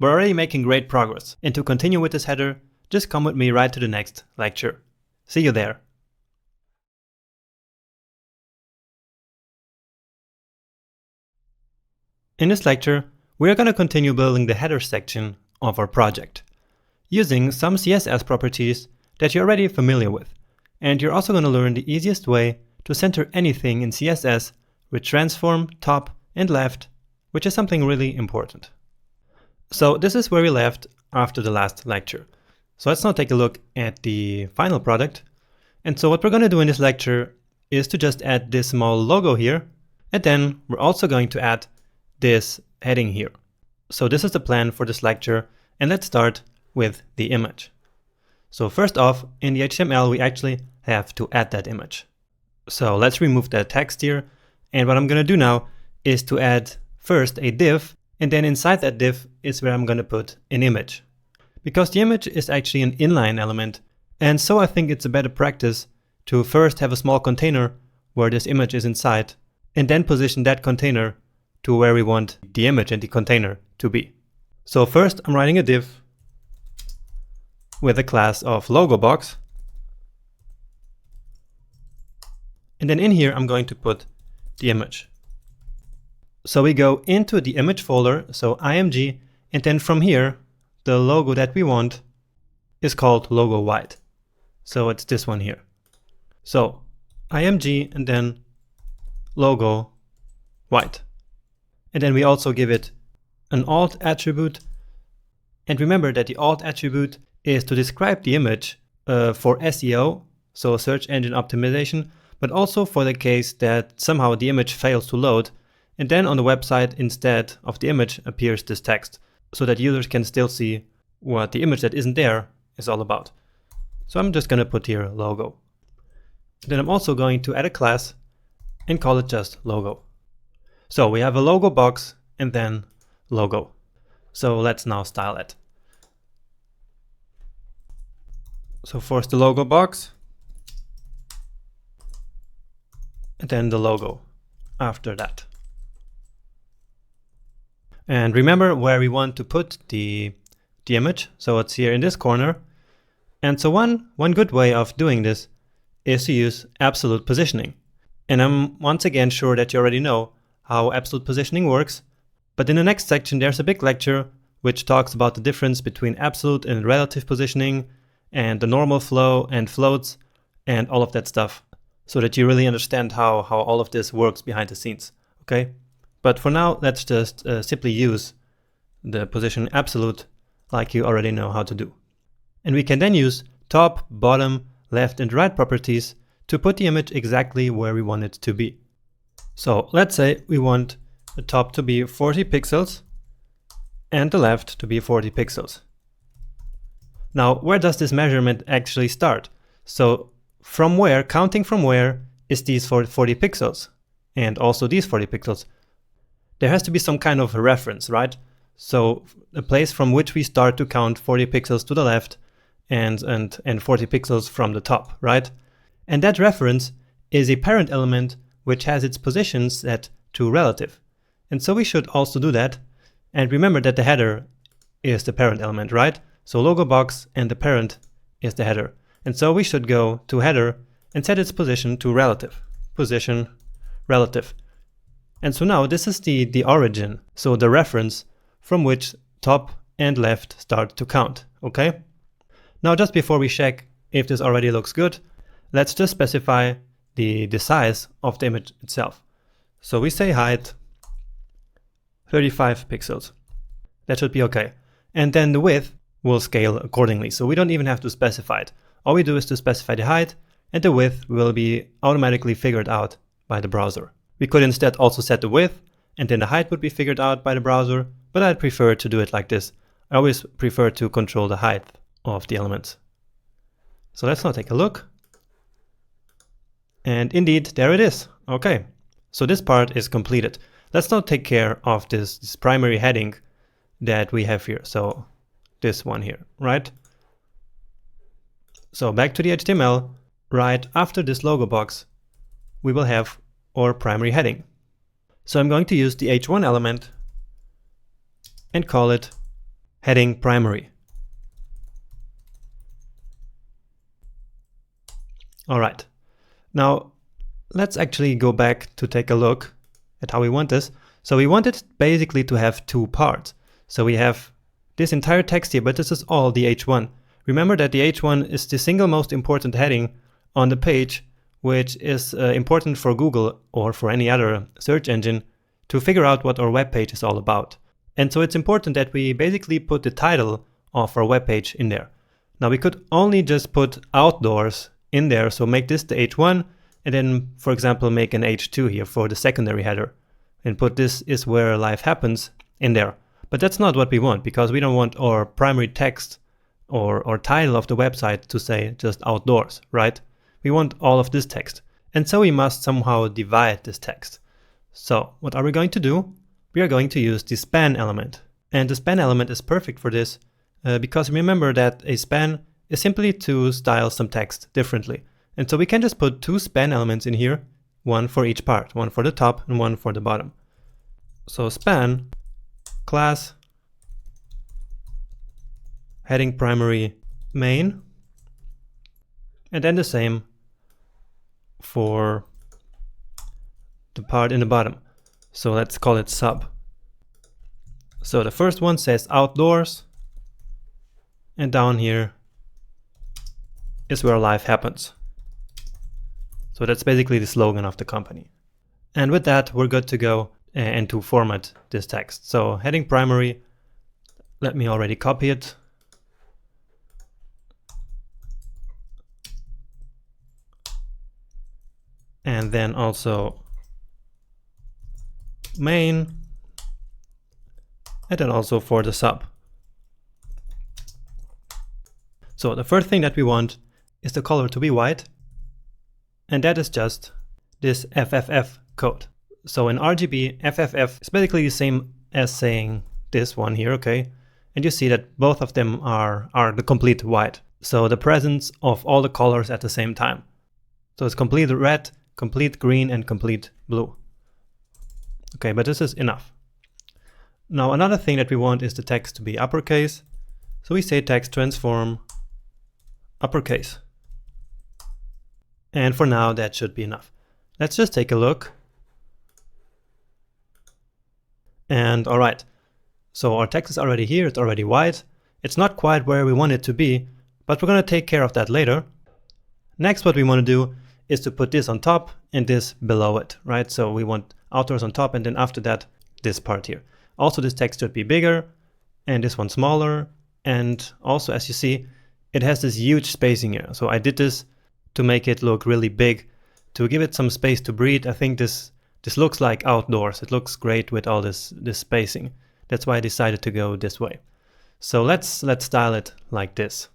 We're already making great progress, and to continue with this header, just come with me right to the next lecture. See you there. In this lecture, we are going to continue building the header section of our project, using some CSS properties that you're already familiar with. And you're also going to learn the easiest way to center anything in CSS with transform, top, and left, which is something really important. So this is where we left after the last lecture. So let's now take a look at the final product. And so what we're going to do in this lecture is to just add this small logo here. And then we're also going to add this heading here. So this is the plan for this lecture. And let's start with the image. So first off, in the HTML, we actually have to add that image. So let's remove that text here. And what I'm going to do now is to add first a div. And then inside that div is where I'm going to put an image. Because the image is actually an inline element. And so I think it's a better practice to first have a small container where this image is inside, and then position that container to where we want the image and the container to be. So first I'm writing a div with a class of logo box. And then in here I'm going to put the image. So we go into the image folder, so img, and then from here the logo that we want is called logo white. So it's this one here. So img and then logo white. And then we also give it an alt attribute. And remember that the alt attribute is to describe the image for SEO, so search engine optimization, but also for the case that somehow the image fails to load. And then on the website, instead of the image, appears this text, so that users can still see what the image that isn't there is all about. So I'm just going to put here logo. Then I'm also going to add a class and call it just logo. So we have a logo box and then logo. So let's now style it. So first the logo box and then the logo after that. And remember where we want to put the image. So it's here in this corner. And so one good way of doing this is to use absolute positioning. And I'm once again sure that you already know how absolute positioning works. But in the next section, there's a big lecture which talks about the difference between absolute and relative positioning and the normal flow and floats and all of that stuff, so that you really understand how all of this works behind the scenes, okay? But for now, let's just simply use the position absolute like you already know how to do. And we can then use top, bottom, left and right properties to put the image exactly where we want it to be. So let's say we want the top to be 40 pixels and the left to be 40 pixels. Now, where does this measurement actually start? So from where, counting from where, is these 40 pixels and also these 40 pixels? There has to be some kind of a reference, right? So a place from which we start to count 40 pixels to the left and 40 pixels from the top, right? And that reference is a parent element which has its position set to relative. And so we should also do that. And remember that the header is the parent element, right? So logo box and the parent is the header. And so we should go to header and set its position to relative. Position, relative. And so now this is the origin, so the reference from which top and left start to count, okay? Now just before we check if this already looks good, let's just specify the size of the image itself. So we say height 35 pixels. That should be okay. And then the width will scale accordingly. So we don't even have to specify it. All we do is to specify the height, and the width will be automatically figured out by the browser. We could instead also set the width, and then the height would be figured out by the browser, but I'd prefer to do it like this. I always prefer to control the height of the elements. So let's now take a look. And indeed, there it is. Okay, so this part is completed. Let's now take care of this primary heading that we have here. So this one here, right? So back to the HTML, right after this logo box, we will have our primary heading. So I'm going to use the h1 element and call it heading primary. All right. Now let's actually go back to take a look at how we want this. So we want it basically to have two parts. So we have this entire text here, but this is all the h1. Remember that the h1 is the single most important heading on the page, which is important for Google or for any other search engine to figure out what our web page is all about. And so it's important that we basically put the title of our web page in there. Now we could only just put outdoors in there, so make this the h1, and then, for example, make an h2 here for the secondary header, and put this is where life happens in there. But that's not what we want, because we don't want our primary text or title of the website to say just outdoors, right? We want all of this text. And so we must somehow divide this text. So what are we going to do? We are going to use the span element. And the span element is perfect for this because remember that a span is simply to style some text differently. And so we can just put two span elements in here, one for each part, one for the top and one for the bottom. So span class heading primary main, and then the same for the part in the bottom. So let's call it sub. So the first one says outdoors, and down here is where life happens. So that's basically the slogan of the company. And with that, we're good to go and to format this text. So heading primary, let me already copy it. And then also main, and then also for the sub. So the first thing that we want is the color to be white, and that is just this FFF code. So in RGB, FFF is basically the same as saying this one here, okay? And you see that both of them are the complete white. So the presence of all the colors at the same time. So it's complete red, complete green, and complete blue. Okay, but this is enough. Now another thing that we want is the text to be uppercase. So we say text transform uppercase. And for now that should be enough. Let's just take a look. And alright, so our text is already here, it's already white. It's not quite where we want it to be, but we're going to take care of that later. Next, what we want to do is to put this on top and this below it, right? So we want outdoors on top, and then after that, this part here. Also, this text should be bigger and this one smaller. And also, as you see, it has this huge spacing here. So I did this to make it look really big, to give it some space to breathe. I think this looks like outdoors. It looks great with all this spacing. That's why I decided to go this way. So let's style it like this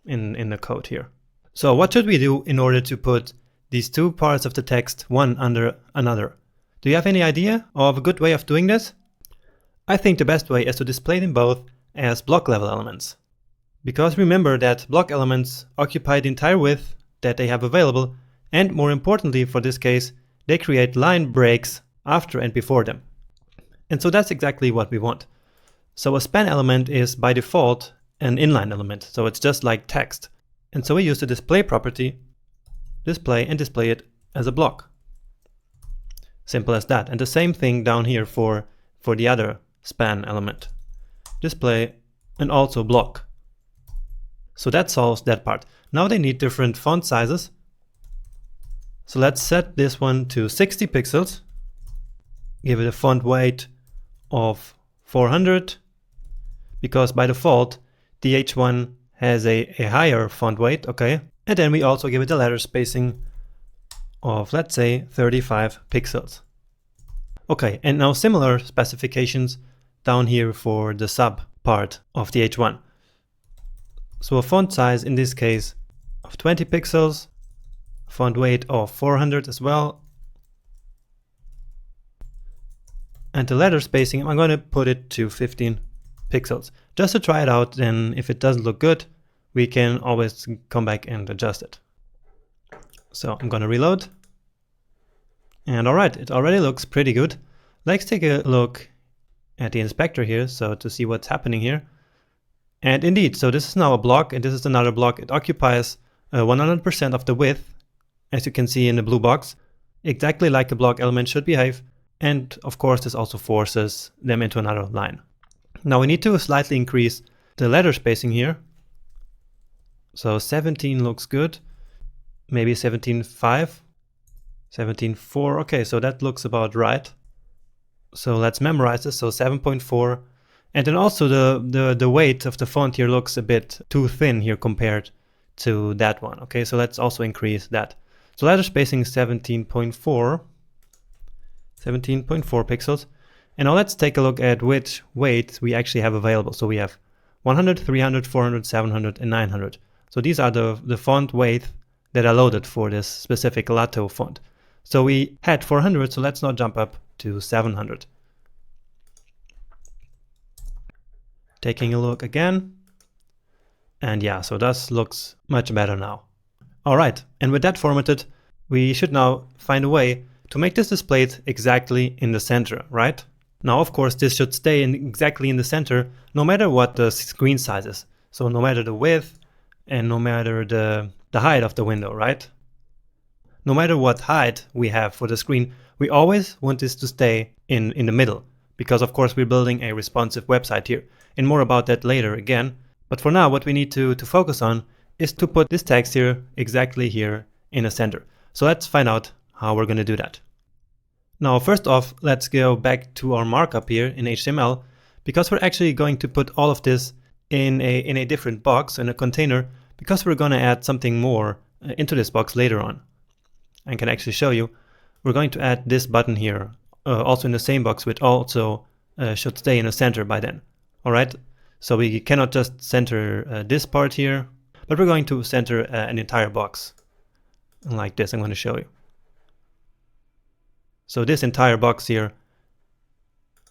in the code here. So what should we do in order to put these two parts of the text one under another? Do you have any idea of a good way of doing this? I think the best way is to display them both as block level elements. Because remember that block elements occupy the entire width that they have available, and more importantly for this case, they create line breaks after and before them. And so that's exactly what we want. So a span element is by default an inline element, so it's just like text. And so we use the display property, display, and display it as a block. Simple as that. And the same thing down here for the other span element. Display and also block. So that solves that part. Now they need different font sizes. So let's set this one to 60 pixels. Give it a font weight of 400, because by default the H1 has a higher font weight, okay? And then we also give it a letter spacing of, let's say, 35 pixels. Okay, and now similar specifications down here for the sub part of the H1. So a font size in this case of 20 pixels, font weight of 400 as well. And the letter spacing, I'm going to put it to 15 pixels. Just to try it out, then if it doesn't look good, we can always come back and adjust it. So I'm going to reload. And alright, it already looks pretty good. Let's take a look at the inspector here, so to see what's happening here. And indeed, so this is now a block and this is another block. It occupies 100% of the width, as you can see in the blue box, exactly like a block element should behave. And of course, this also forces them into another line. Now we need to slightly increase the letter spacing here. So 17 looks good. Maybe 17.5, 17.4. Okay, so that looks about right. So let's memorize this. So 7.4. And then also the weight of the font here looks a bit too thin here compared to that one. Okay, so let's also increase that. So letter spacing is 17.4 pixels. And now let's take a look at which weights we actually have available. So we have 100, 300, 400, 700, and 900. So these are the font weight that are loaded for this specific Lato font. So we had 400, so let's now jump up to 700. Taking a look again. And yeah, so this looks much better now. All right, and with that formatted, we should now find a way to make this displayed exactly in the center, right? Now, of course, this should stay exactly in the center, no matter what the screen size is. So no matter the width and no matter the height of the window, right? No matter what height we have for the screen, we always want this to stay in the middle, because of course we're building a responsive website here. And more about that later again. But for now, what we need to focus on is to put this text here exactly here in the center. So let's find out how we're going to do that. Now, first off, let's go back to our markup here in HTML, because we're actually going to put all of this in a different box, in a container, because we're going to add something more into this box later on. I can actually show you. We're going to add this button here, also in the same box, which also should stay in the center by then. All right, so we cannot just center this part here, but we're going to center an entire box like this. I'm going to show you. So this entire box here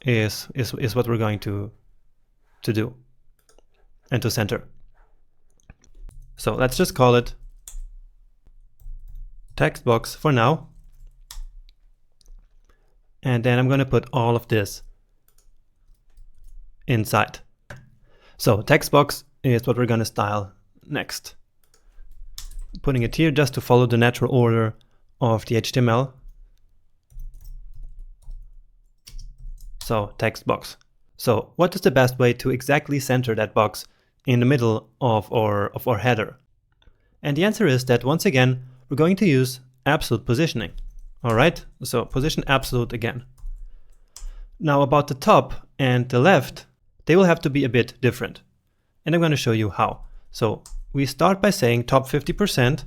is what we're going to do and to center. So let's just call it text box for now. And then I'm going to put all of this inside. So text box is what we're going to style next. Putting it here just to follow the natural order of the HTML. So text box. So what is the best way to exactly center that box in the middle of our header? And the answer is that once again, we're going to use absolute positioning. All right, so position absolute again. Now about the top and the left, they will have to be a bit different. And I'm going to show you how. So we start by saying top 50%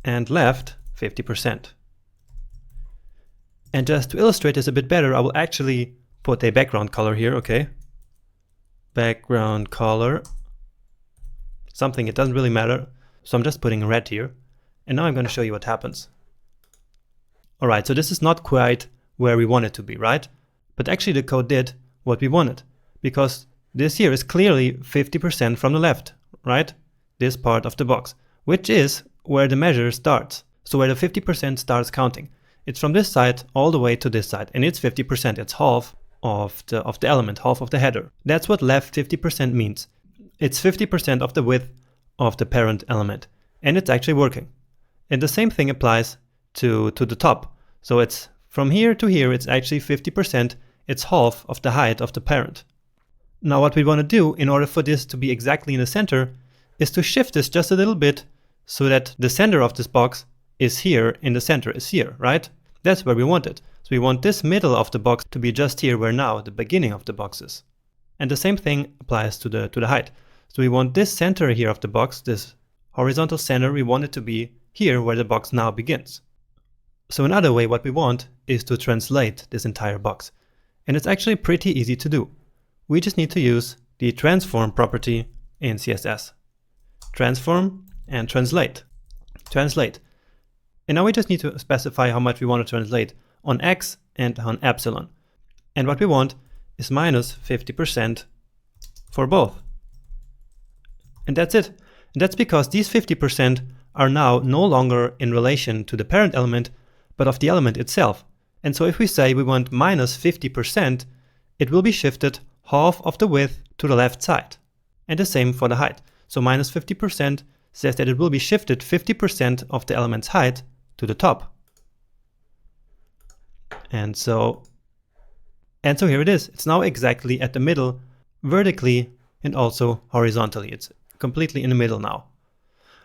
and left 50%. And just to illustrate this a bit better, I will actually put a background color here, okay? Background color, something, it doesn't really matter. So I'm just putting red here. And now I'm going to show you what happens. All right, so this is not quite where we want it to be, right? But actually the code did what we wanted, because this here is clearly 50% from the left, right? This part of the box, which is where the measure starts. So where the 50% starts counting. It's from this side all the way to this side, and it's 50%. It's half of the element, half of the header. That's what left 50% means. It's 50% of the width of the parent element, and it's actually working. And the same thing applies to the top. So it's from here to here, it's actually 50%. It's half of the height of the parent. Now what we want to do in order for this to be exactly in the center is to shift this just a little bit so that the center of this box is here in the center, is here, right? That's where we want it. So we want this middle of the box to be just here where now the beginning of the box is. And the same thing applies to the height. So we want this center here of the box, this horizontal center, we want it to be here where the box now begins. So another way what we want is to translate this entire box. And it's actually pretty easy to do. We just need to use the transform property in CSS. Transform and translate. Translate. And now we just need to specify how much we want to translate on X and on epsilon. And what we want is minus 50% for both. And that's it. And that's because these 50% are now no longer in relation to the parent element, but of the element itself. And so if we say we want minus 50%, it will be shifted half of the width to the left side. And the same for the height. So minus 50% says that it will be shifted 50% of the element's height to the top. And so here it is. It's now exactly at the middle, vertically and also horizontally. It's completely in the middle now.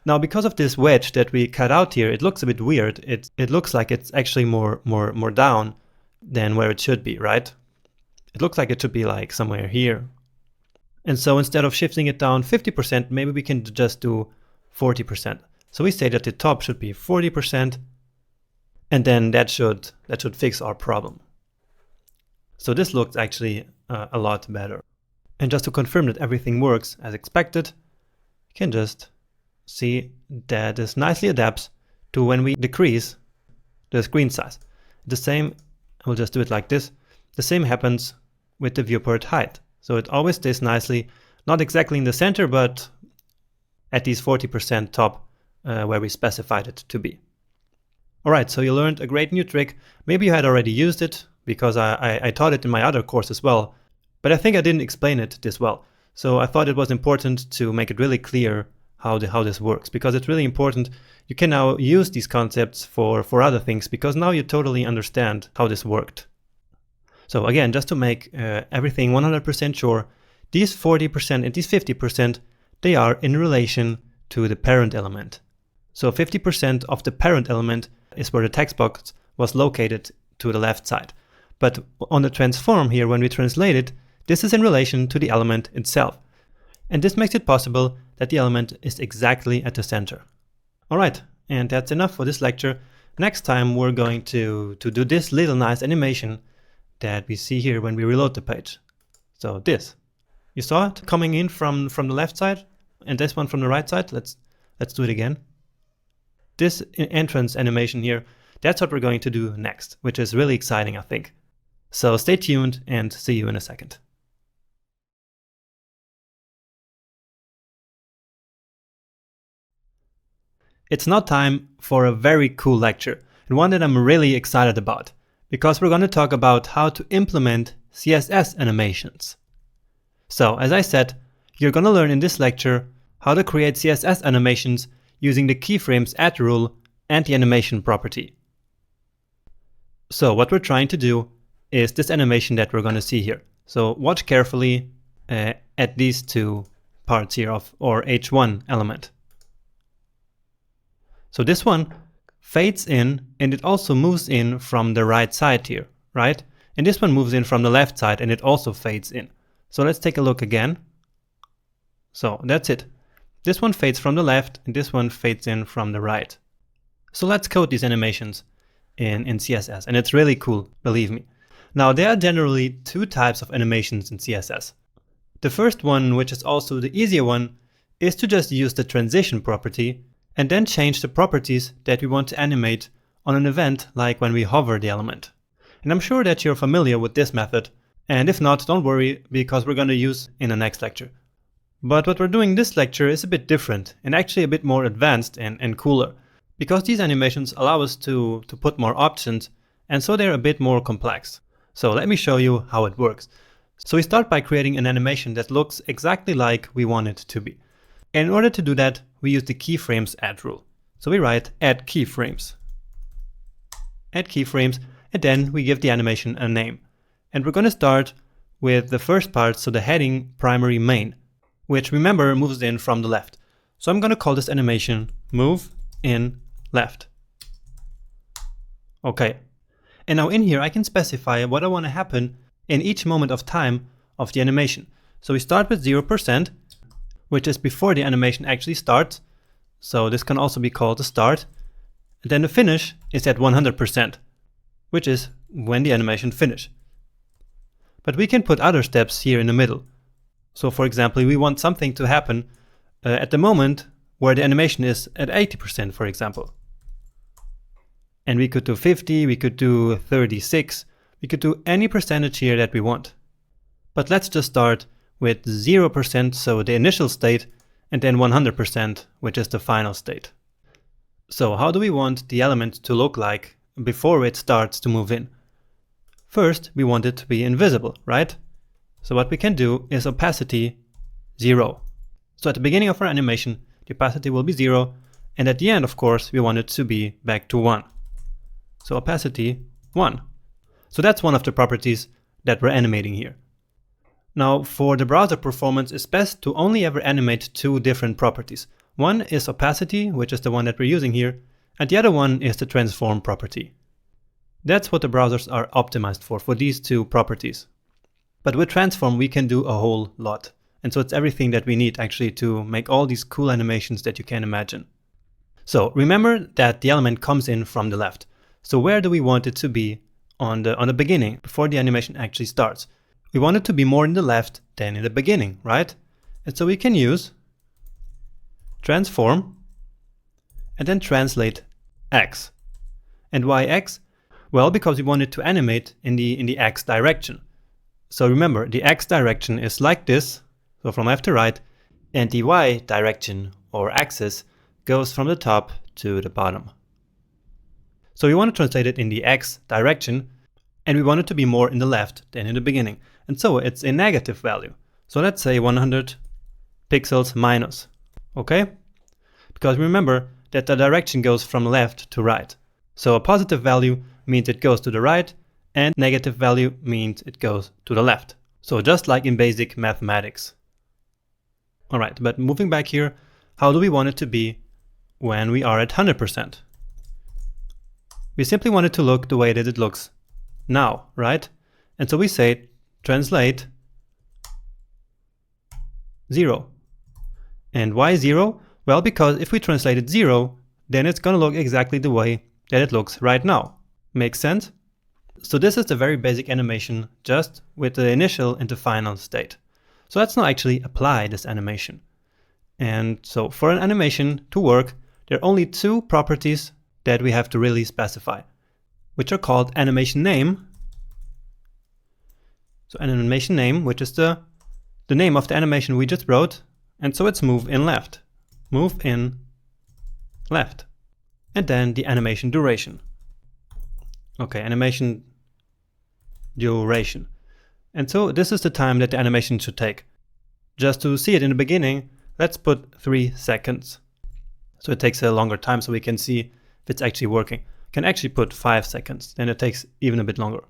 Now, because of this wedge that we cut out here, it looks a bit weird. It looks like it's actually more down than where it should be, right? It looks like it should be like somewhere here. And so instead of shifting it down 50%, maybe we can just do 40%. So we say that the top should be 40%, and then that should fix our problem. So this looks actually a lot better. And just to confirm that everything works as expected, you can just see that this nicely adapts to when we decrease the screen size. The same, I'll just do it like this. The same happens with the viewport height. So it always stays nicely, not exactly in the center, but at these 40% top where we specified it to be. All right, so you learned a great new trick. Maybe you had already used it because I taught it in my other course as well, but I think I didn't explain it this well. So I thought it was important to make it really clear how this works, because it's really important. You can now use these concepts for other things, because now you totally understand how this worked. So again, just to make everything 100% sure, these 40% and these 50%, they are in relation to the parent element. So 50% of the parent element is where the text box was located to the left side. But on the transform here, when we translate it, this is in relation to the element itself. And this makes it possible that the element is exactly at the center. All right, and that's enough for this lecture. Next time we're going to do this little nice animation that we see here when we reload the page. So this, you saw it coming in from the left side, and this one from the right side. Let's do it again. This entrance animation here, that's what we're going to do next, which is really exciting, I think. So stay tuned and see you in a second. It's now time for a very cool lecture, and one that I'm really excited about, because we're going to talk about how to implement CSS animations. So, as I said, you're gonna learn in this lecture how to create CSS animations using the keyframes add rule and the animation property. So what we're trying to do is this animation that we're gonna see here. So watch carefully at these two parts here of our H1 element. So this one fades in and it also moves in from the right side here, right? And this one moves in from the left side and it also fades in. So let's take a look again. So that's it. This one fades from the left and this one fades in from the right. So let's code these animations in CSS, and it's really cool, believe me. Now there are generally two types of animations in CSS. The first one, which is also the easier one, is to just use the transition property and then change the properties that we want to animate on an event, like when we hover the element. And I'm sure that you're familiar with this method, and if not, don't worry, because we're going to use in the next lecture. But what we're doing this lecture is a bit different and actually a bit more advanced and cooler, because these animations allow us to put more options, and so they're a bit more complex. So let me show you how it works. So we start by creating an animation that looks exactly like we want it to be. And in order to do that, we use the keyframes add rule. So we write add keyframes, and then we give the animation a name. And we're going to start with the first part, so the heading primary main, which remember moves in from the left. So I'm going to call this animation move in left. Okay. And now in here I can specify what I want to happen in each moment of time of the animation. So we start with 0%, which is before the animation actually starts. So this can also be called the start. And then the finish is at 100%, which is when the animation finishes. But we can put other steps here in the middle. So for example, we want something to happen at the moment where the animation is at 80%, for example. And we could do 50, we could do 36, we could do any percentage here that we want. But let's just start with 0%, so the initial state, and then 100%, which is the final state. So how do we want the element to look like before it starts to move in? First, we want it to be invisible, right? So what we can do is opacity 0. So at the beginning of our animation, the opacity will be 0, and at the end, of course, we want it to be back to 1. So opacity 1. So that's one of the properties that we're animating here. Now for the browser performance, it's best to only ever animate two different properties. One is opacity, which is the one that we're using here, and the other one is the transform property. That's what the browsers are optimized for these two properties. But with transform we can do a whole lot. And so it's everything that we need actually to make all these cool animations that you can imagine. So remember that the element comes in from the left. So where do we want it to be on the beginning, before the animation actually starts? We want it to be more in the left than in the beginning, right? And so we can use transform and then translate x. And why x? Well, because we want it to animate in the x direction. So remember, the x direction is like this, so from left to right, and the y direction or axis goes from the top to the bottom. So we want to translate it in the x direction, and we want it to be more in the left than in the beginning. And so it's a negative value. So let's say 100 pixels minus, okay? Because remember that the direction goes from left to right. So a positive value means it goes to the right, and negative value means it goes to the left. So just like in basic mathematics. Alright, but moving back here, how do we want it to be when we are at 100%? We simply want it to look the way that it looks now, right? And so we say translate 0. And why 0? Well, because if we translate it 0, then it's going to look exactly the way that it looks right now. Makes sense? So this is the very basic animation, just with the initial and the final state. So let's now actually apply this animation. And so for an animation to work, there are only two properties that we have to really specify, which are called animation name. So an animation name, which is the name of the animation we just wrote, and so it's move in left. Move in left. And then the animation duration. Okay, animation duration. And so this is the time that the animation should take. just to see it in the beginning, let's put 3 seconds. So it takes a longer time so we can see if it's actually working. You can actually put 5 seconds, then it takes even a bit longer.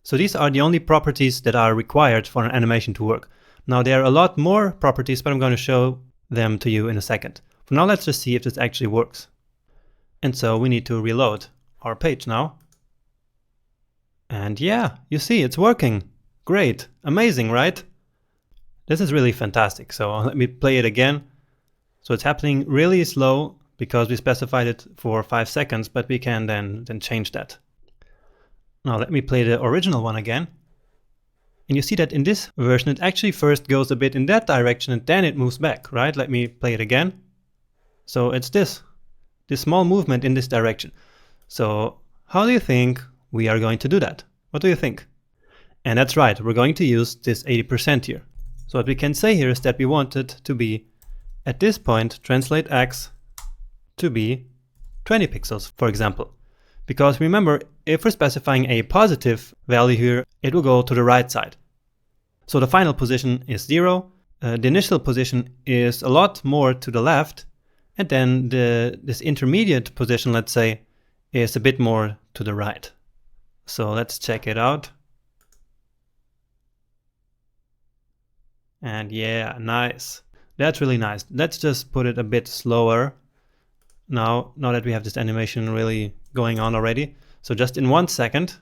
So these are the only properties that are required for an animation to work. Now there are a lot more properties, but I'm going to show them to you in a second. For now, let's just see if this actually works. And so we need to reload our page now. And yeah, you see it's working. Great, amazing, right? This is really fantastic. So let me play it again. So it's happening really slow because we specified it for 5 seconds, but we can then change that. Now let me play the original one again. And you see that in this version, it actually first goes a bit in that direction and then it moves back, right? Let me play it again. So it's this small movement in this direction. So how do you think we are going to do that? What do you think? And that's right, we're going to use this 80% here. So what we can say here is that we want it to be, at this point, translate X to be 20 pixels, for example. Because remember, if we're specifying a positive value here, it will go to the right side. So the final position is 0. The initial position is a lot more to the left. And then this intermediate position, let's say, is a bit more to the right. So let's check it out. And yeah, nice. That's really nice. Let's just put it a bit slower now that we have this animation really going on already. So just in 1 second.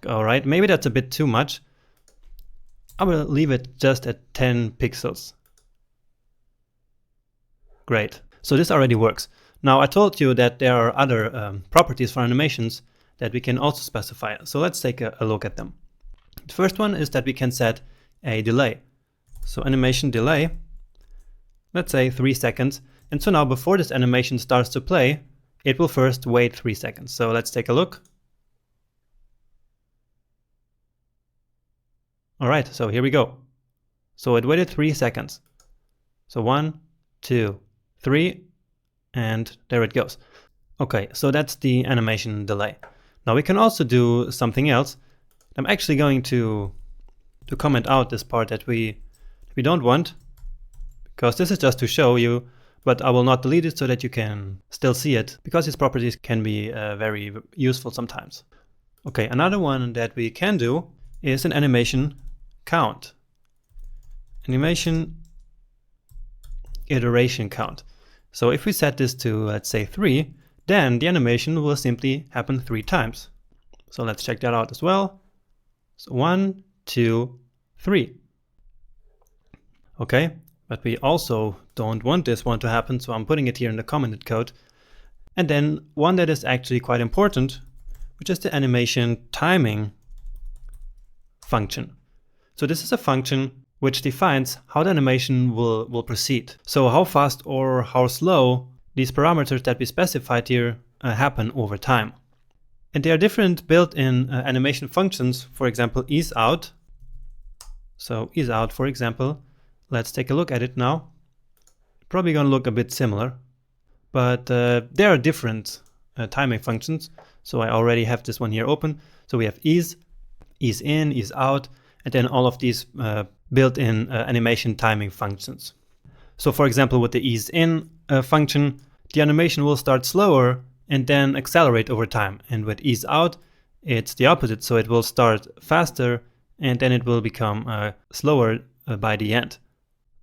All right, maybe that's a bit too much. I will leave it just at 10 pixels. Great. So this already works. Now I told you that there are other properties for animations that we can also specify. So let's take a look at them. The first one is that we can set a delay. So animation delay, let's say 3 seconds. And so now before this animation starts to play, it will first wait 3 seconds. So let's take a look. All right, so here we go. So it waited 3 seconds. So 1, 2, 3, and there it goes. Okay, so that's the animation delay. Now we can also do something else. I'm actually going to comment out this part that we don't want, because this is just to show you, but I will not delete it so that you can still see it, because these properties can be very useful sometimes. Okay, another one that we can do is an animation count. Animation iteration count. So if we set this to, let's say, 3, then the animation will simply happen 3 times. So let's check that out as well. So 1, 2, 3. Okay, but we also don't want this one to happen, so I'm putting it here in the commented code. And then one that is actually quite important, which is the animation timing function. So this is a function which defines how the animation will proceed. So how fast or how slow these parameters that we specified here happen over time. And there are different built-in animation functions, for example, ease out. So ease out, for example, let's take a look at it now. Probably going to look a bit similar, but there are different timing functions. So I already have this one here open. So we have ease, ease in, ease out, and then all of these built-in animation timing functions. So for example, with the ease in function, the animation will start slower and then accelerate over time. And with ease out, it's the opposite. So it will start faster and then it will become slower by the end.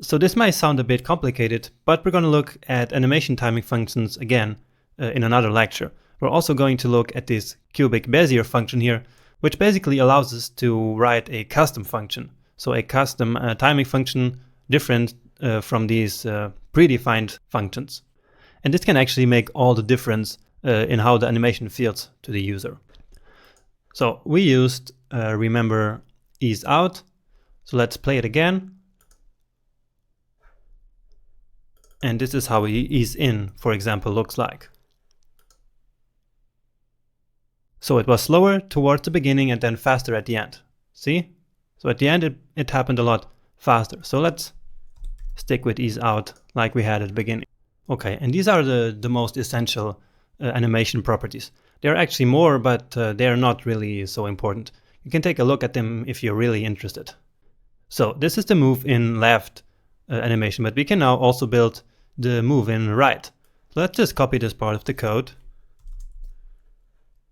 So this might sound a bit complicated, but we're going to look at animation timing functions again in another lecture. We're also going to look at this cubic Bezier function here, which basically allows us to write a custom function. So a custom timing function different from these predefined functions. And this can actually make all the difference in how the animation feels to the user. So we used, remember, ease out. So let's play it again. And this is how ease in, for example, looks like. So it was slower towards the beginning and then faster at the end. See? So at the end it happened a lot faster. So let's stick with ease out like we had at the beginning. Okay, and these are the most essential animation properties. There are actually more, but they are not really so important. You can take a look at them if you're really interested. So this is the move in left animation, but we can now also build the move in right. So let's just copy this part of the code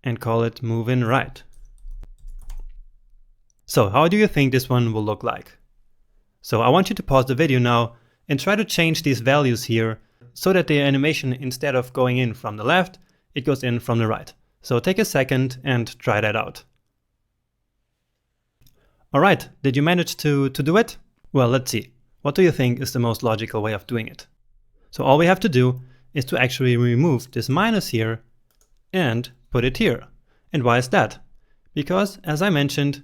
and call it move in right. So how do you think this one will look like? So I want you to pause the video now and try to change these values here so that the animation, instead of going in from the left, it goes in from the right. So take a second and try that out. Alright, did you manage to do it? Well, let's see. What do you think is the most logical way of doing it? So all we have to do is to actually remove this minus here and put it here. And why is that? Because, as I mentioned,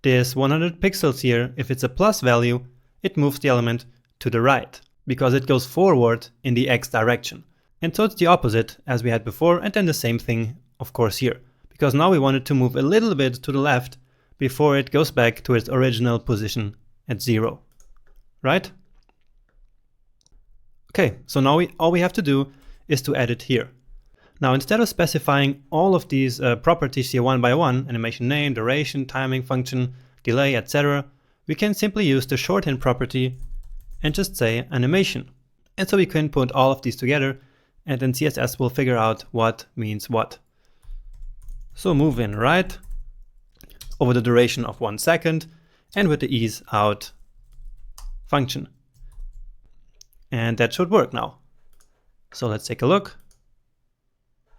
this 100 pixels here, if it's a plus value, it moves the element to the right, because it goes forward in the x direction. And so it's the opposite as we had before, and then the same thing, of course, here. Because now we want it to move a little bit to the left before it goes back to its original position at 0. Right? Okay, so now all we have to do is to add it here. Now, instead of specifying all of these properties here one by one, animation name, duration, timing function, delay, etc., we can simply use the shorthand property and just say animation. And so we can put all of these together, and then CSS will figure out what means what. So move in right over the duration of 1 second and with the ease out function. And that should work now. So let's take a look.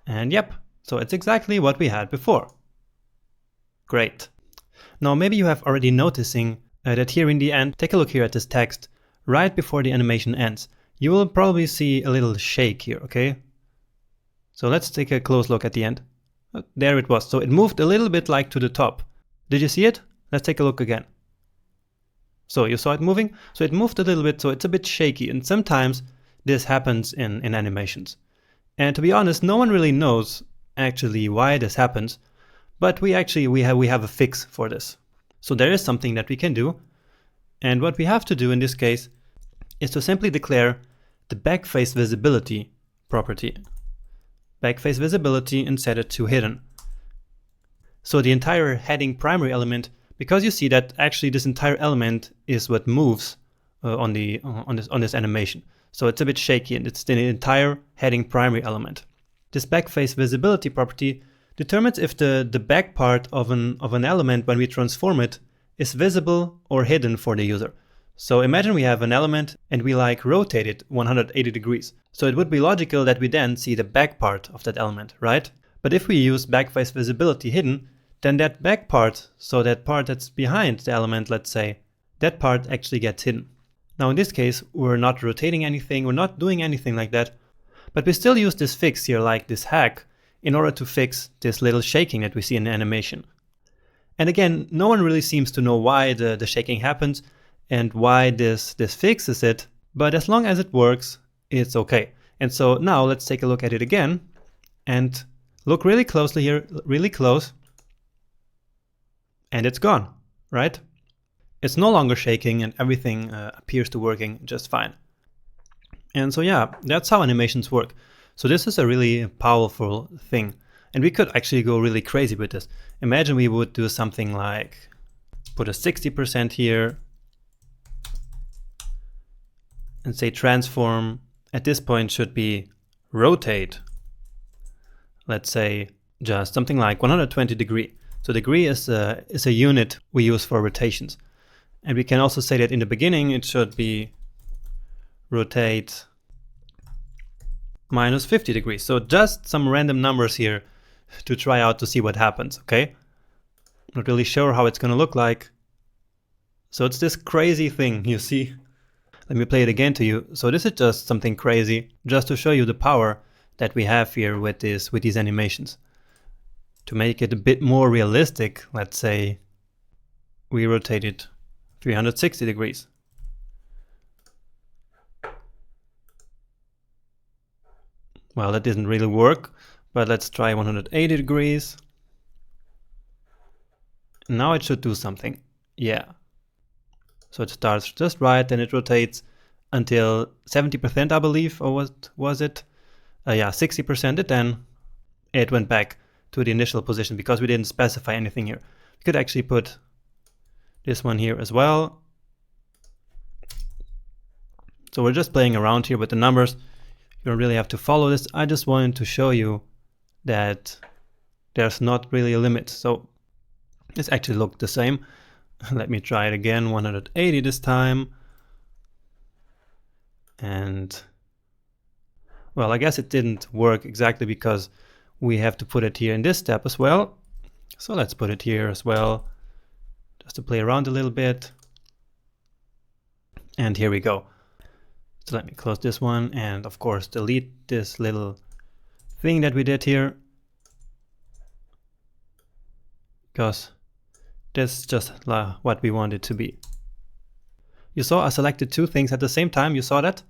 And yep, so it's exactly what we had before. Great. Now maybe you have already noticing that here in the end, take a look here at this text, right before the animation ends. You will probably see a little shake here, okay? So let's take a close look at the end. There it was. So it moved a little bit like to the top. Did you see it? Let's take a look again. So you saw it moving? So it moved a little bit, so it's a bit shaky. And sometimes this happens in animations. And to be honest, no one really knows actually why this happens, but we have a fix for this. So there is something that we can do. And what we have to do in this case is to simply declare the backface visibility property. Backface visibility and set it to hidden. So the entire heading primary element, because you see that actually this entire element is what moves on this animation. So it's a bit shaky, and it's the entire heading primary element. This backface visibility property determines if the back part of an element, when we transform it, is visible or hidden for the user. So imagine we have an element and we rotate it 180 degrees. So it would be logical that we then see the back part of that element, right? But if we use backface visibility hidden, then that back part, so that part that's behind the element, let's say, that part actually gets hidden. Now in this case, we're not rotating anything, we're not doing anything like that, but we still use this fix here, like this hack, in order to fix this little shaking that we see in the animation. And again, no one really seems to know why the shaking happens and why this fixes it, but as long as it works, it's okay. And so now let's take a look at it again and look really closely here, really close, and it's gone, right? It's no longer shaking and everything appears to working just fine. And so yeah, that's how animations work. So this is a really powerful thing. And we could actually go really crazy with this. Imagine we would do something like put a 60% here and say transform at this point should be rotate. Let's say just something like 120 degree. So degree is a unit we use for rotations. And we can also say that in the beginning it should be rotate minus 50 degrees. So just some random numbers here to try out to see what happens, okay? Not really sure how it's gonna look like. So it's this crazy thing, you see? Let me play it again to you. So this is just something crazy, just to show you the power that we have here with these animations. To make it a bit more realistic, let's say we rotate it 360 degrees. Well, that didn't really work, but let's try 180 degrees. Now it should do something. Yeah. So it starts just right, then it rotates until 70%, I believe, or what was it? Yeah, 60%, and then it went back to the initial position because we didn't specify anything here. We could actually put this one here as well. So we're just playing around here with the numbers. You don't really have to follow this. I just wanted to show you that there's not really a limit. So this actually looked the same. Let me try it again, 180 this time. And well, I guess it didn't work exactly because we have to put it here in this step as well. So let's put it here as well, just to play around a little bit. And here we go. So let me close this one and of course delete this little thing that we did here, because this is just what we want it to be. You saw I selected two things at the same time. You saw that?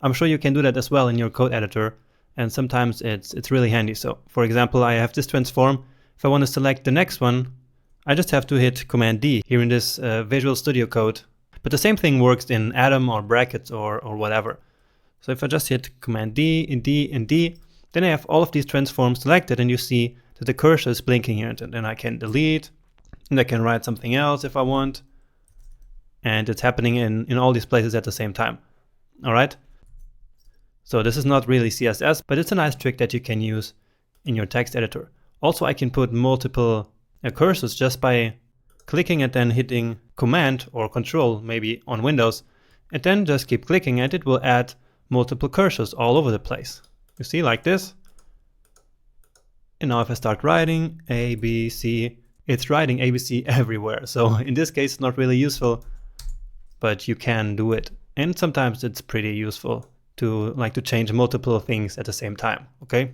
I'm sure you can do that as well in your code editor, and sometimes it's really handy. So for example, I have this transform. If I want to select the next one, I just have to hit Command D here in this Visual Studio Code. But the same thing works in Atom or brackets or whatever. So if I just hit Command D and D and D, then I have all of these transforms selected, and you see that the cursor is blinking here. And then I can delete, and I can write something else if I want. And it's happening in all these places at the same time. All right? So this is not really CSS, but it's a nice trick that you can use in your text editor. Also, I can put multiple cursors just by clicking and then hitting Command or Control maybe on Windows, and then just keep clicking and it will add multiple cursors all over the place. You see, like this. And now if I start writing A, B, C, it's writing ABC everywhere. So in this case, it's not really useful, but you can do it. And sometimes it's pretty useful to change multiple things at the same time, okay?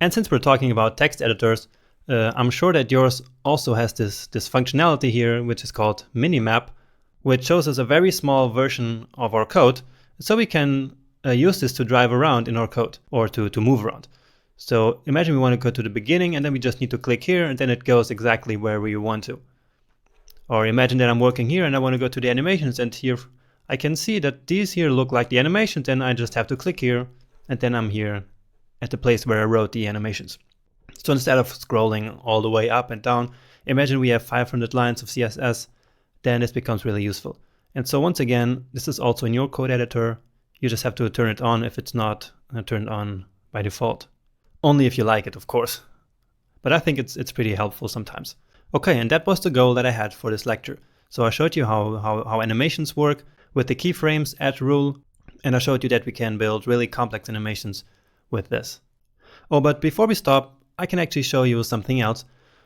And since we're talking about text editors, I'm sure that yours also has this functionality here, which is called Minimap, which shows us a very small version of our code. So we can use this to drive around in our code or to move around. So imagine we want to go to the beginning and then we just need to click here and then it goes exactly where we want to. Or imagine that I'm working here and I want to go to the animations, and here I can see that these here look like the animations, and I just have to click here and then I'm here at the place where I wrote the animations. So instead of scrolling all the way up and down, imagine we have 500 lines of CSS, then this becomes really useful. And so once again, this is also in your code editor. You just have to turn it on if it's not turned on by default. Only if you like it, of course. But I think it's pretty helpful sometimes. Okay, and that was the goal that I had for this lecture. So I showed you how animations work with the keyframes add rule, and I showed you that we can build really complex animations with this. Oh, but before we stop, I can actually show you something else,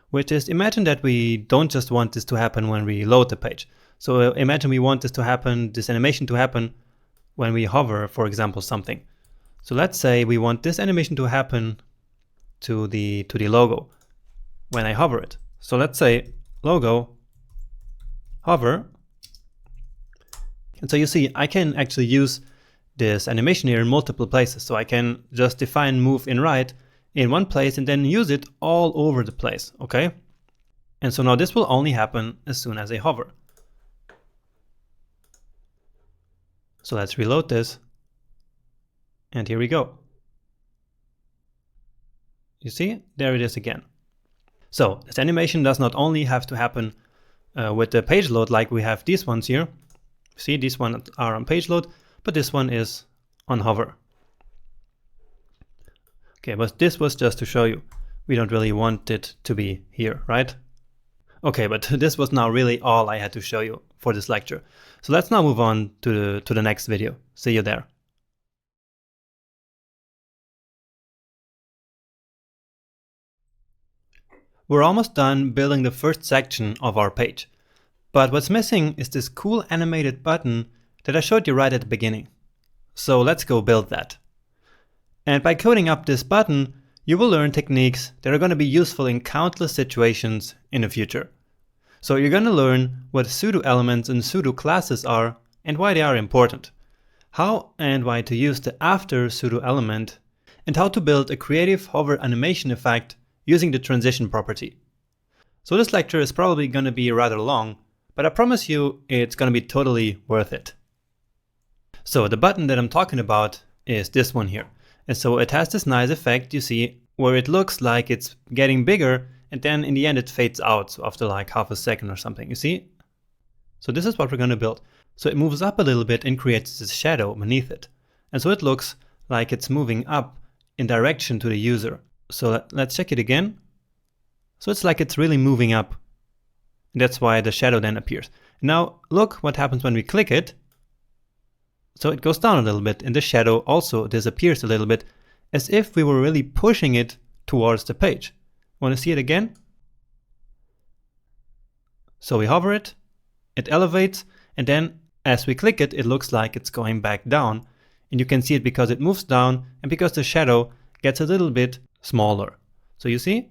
which is imagine that we don't just want this to happen when we load the page. So imagine we want this animation to happen when we hover, for example, something. So let's say we want this animation to happen to the logo when I hover it. So let's say logo, hover. And so you see, I can actually use this animation here in multiple places. So I can just define move in right in one place and then use it all over the place, okay? And so now this will only happen as soon as I hover. So let's reload this. And here we go. You see, there it is again. So this animation does not only have to happen with the page load like we have these ones here. See, these ones are on page load, but this one is on hover. Okay, but this was just to show you. We don't really want it to be here, right? Okay, but this was now really all I had to show you for this lecture. So let's now move on to the next video. See you there. We're almost done building the first section of our page. But what's missing is this cool animated button that I showed you right at the beginning. So let's go build that. And by coding up this button, you will learn techniques that are going to be useful in countless situations in the future. So you're going to learn what pseudo elements and pseudo classes are and why they are important, how and why to use the after pseudo element, and how to build a creative hover animation effect using the transition property. So this lecture is probably going to be rather long, but I promise you it's going to be totally worth it. So the button that I'm talking about is this one here. And so it has this nice effect, you see, where it looks like it's getting bigger and then in the end it fades out, so after like half a second or something, you see? So this is what we're going to build. So it moves up a little bit and creates this shadow beneath it. And so it looks like it's moving up in direction to the user. So let's check it again. So it's like it's really moving up. And that's why the shadow then appears. Now look what happens when we click it. So it goes down a little bit and the shadow also disappears a little bit, as if we were really pushing it towards the page. Want to see it again? So we hover it, it elevates, and then as we click it, it looks like it's going back down. And you can see it because it moves down and because the shadow gets a little bit smaller. So you see?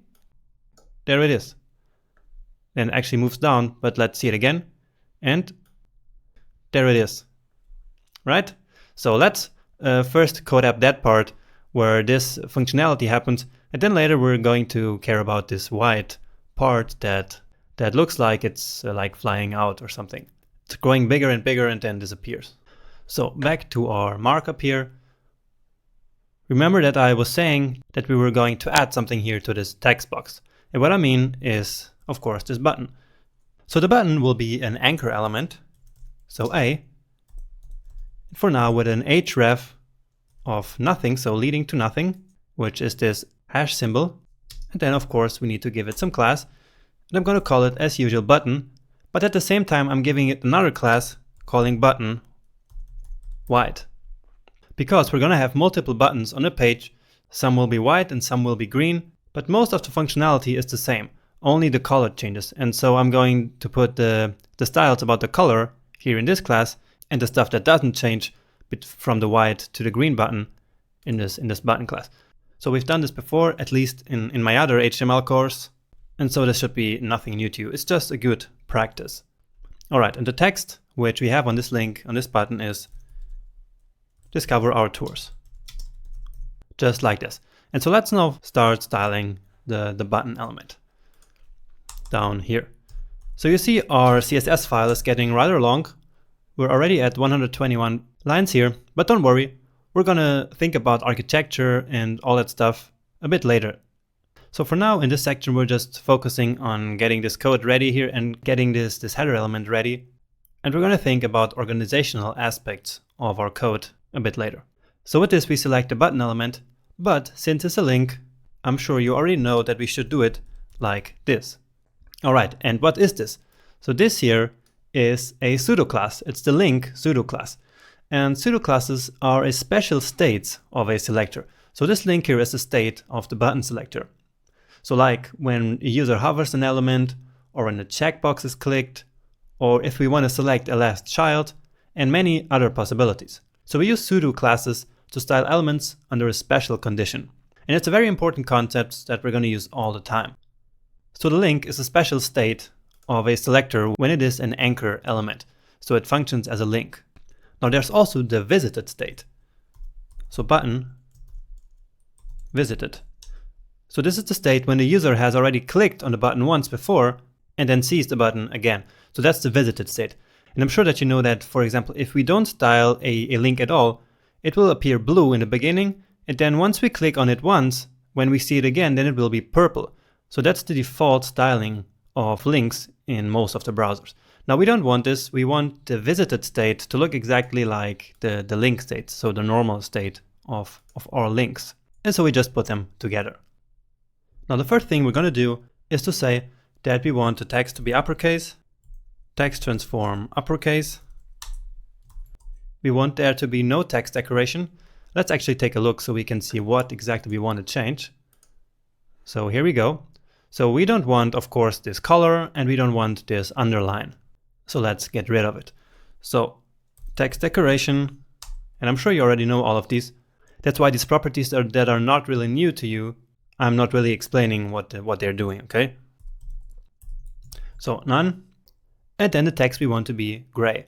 There it is. Then it actually moves down, but let's see it again. And there it is. Right? So let's first code up that part where this functionality happens, and then later we're going to care about this white part that looks like it's like flying out or something. It's growing bigger and bigger and then disappears. So back to our markup here. Remember that I was saying that we were going to add something here to this text box. And what I mean is, of course, this button. So the button will be an anchor element. So A, for now with an href of nothing, so leading to nothing, which is this hash symbol. And then of course we need to give it some class. And I'm going to call it as usual button, but at the same time I'm giving it another class calling button white. Because we're going to have multiple buttons on a page, some will be white and some will be green, but most of the functionality is the same, only the color changes. And so I'm going to put the styles about the color here in this class, and the stuff that doesn't change from the white to the green button in this button class. So we've done this before, at least in my other HTML course, and so this should be nothing new to you. It's just a good practice. Alright, and the text which we have on this link, on this button, is discover our tours. Just like this. And so let's now start styling the button element down here. So you see our CSS file is getting rather long. We're already at 121 lines here, but don't worry, we're gonna think about architecture and all that stuff a bit later. So for now in this section we're just focusing on getting this code ready here and getting this header element ready. And we're gonna think about organizational aspects of our code a bit later. So with this we select the button element, but since it's a link, I'm sure you already know that we should do it like this. Alright, and what is this? So this here is a pseudo class. It's the link pseudo class. And pseudo classes are a special state of a selector. So this link here is the state of the button selector. So like when a user hovers an element, or when a checkbox is clicked, or if we want to select a last child, and many other possibilities. So we use pseudo classes to style elements under a special condition. And it's a very important concept that we're going to use all the time. So the link is a special state of a selector when it is an anchor element. So it functions as a link. Now there's also the visited state. So button visited. So this is the state when the user has already clicked on the button once before and then sees the button again. So that's the visited state. And I'm sure that you know that, for example, if we don't style a link at all, it will appear blue in the beginning, and then once we click on it once, when we see it again, then it will be purple. So that's the default styling of links in most of the browsers. Now we don't want this, we want the visited state to look exactly like the link state, so the normal state of our links. And so we just put them together. Now the first thing we're going to do is to say that we want the text to be uppercase, text transform uppercase. We want there to be no text decoration. Let's actually take a look so we can see what exactly we want to change. So here we go. So we don't want, of course, this color, and we don't want this underline. So let's get rid of it. So text decoration, and I'm sure you already know all of these. That's why these properties that are not really new to you, I'm not really explaining what they're doing, okay? So none, and then the text we want to be gray.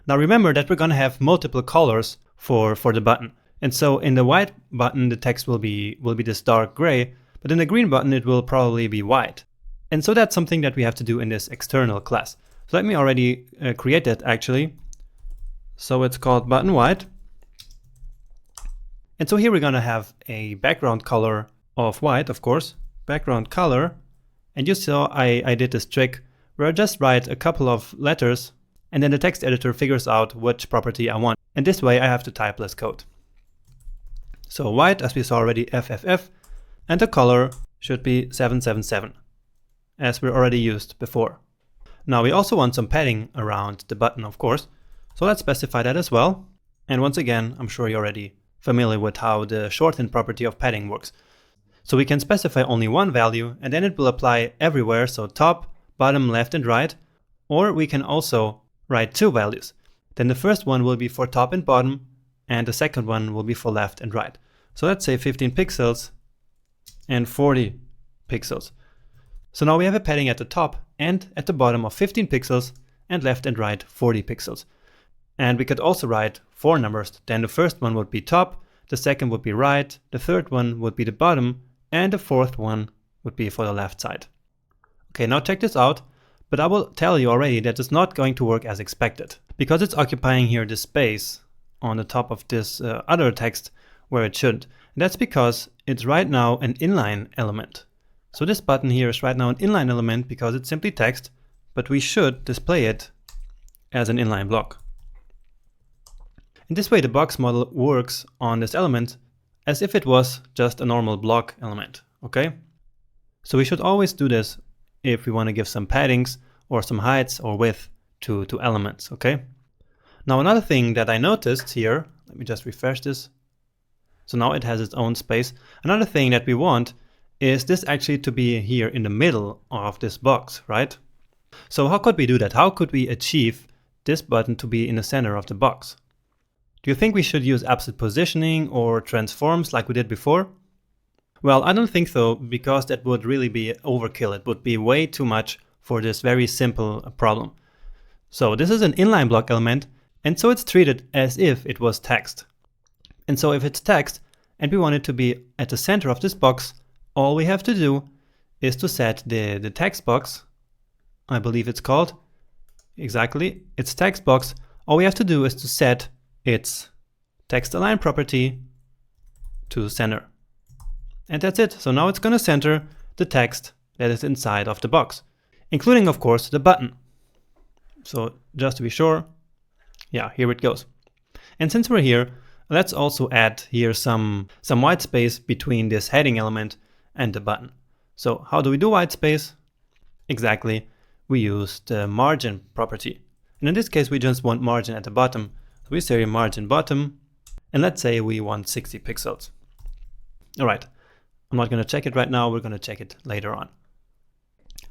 Now remember that we're going to have multiple colors for the button. And so in the white button, the text will be this dark gray, but in the green button, it will probably be white. And so that's something that we have to do in this external class. So let me already create that actually. So it's called button white. And so here we're going to have a background color of white, of course, background color. And you saw I did this trick where I just write a couple of letters and then the text editor figures out which property I want. And this way I have to type less code. So white, as we saw already, FFF, and the color should be 777, as we already used before. Now we also want some padding around the button, of course, so let's specify that as well. And once again, I'm sure you're already familiar with how the shorten property of padding works. So we can specify only one value, and then it will apply everywhere, so top, bottom, left, and right. Or we can also write two values. Then the first one will be for top and bottom, and the second one will be for left and right. So let's say 15 pixels and 40 pixels. So now we have a padding at the top and at the bottom of 15 pixels, and left and right 40 pixels. And we could also write four numbers. Then the first one would be top, the second would be right, the third one would be the bottom, and the fourth one would be for the left side. Okay, now check this out, but I will tell you already that it's not going to work as expected, because it's occupying here the space on the top of this other text where it shouldn't. And that's because it's right now an inline element. So this button here is right now an inline element because it's simply text, but we should display it as an inline block. In this way, the box model works on this element as if it was just a normal block element, okay? So we should always do this if we want to give some paddings or some heights or width to elements, okay? Now another thing that I noticed here, let me just refresh this. So now it has its own space. Another thing that we want is this actually to be here in the middle of this box, right? So how could we do that? How could we achieve this button to be in the center of the box? Do you think we should use absolute positioning or transforms like we did before? Well, I don't think so, because that would really be overkill. It would be way too much for this very simple problem. So this is an inline block element, and so it's treated as if it was text. And so if it's text and we want it to be at the center of this box, all we have to do is to set the text box, I believe it's called, exactly, it's text box. All we have to do is to set its text align property to center. And that's it. So now it's going to center the text that is inside of the box, including, of course, the button. So just to be sure, yeah, here it goes. And since we're here, let's also add here some white space between this heading element and the button. So how do we do white space? Exactly, we use the margin property. And in this case, we just want margin at the bottom. So we say margin bottom, and let's say we want 60 pixels. All right, I'm not going to check it right now. We're going to check it later on.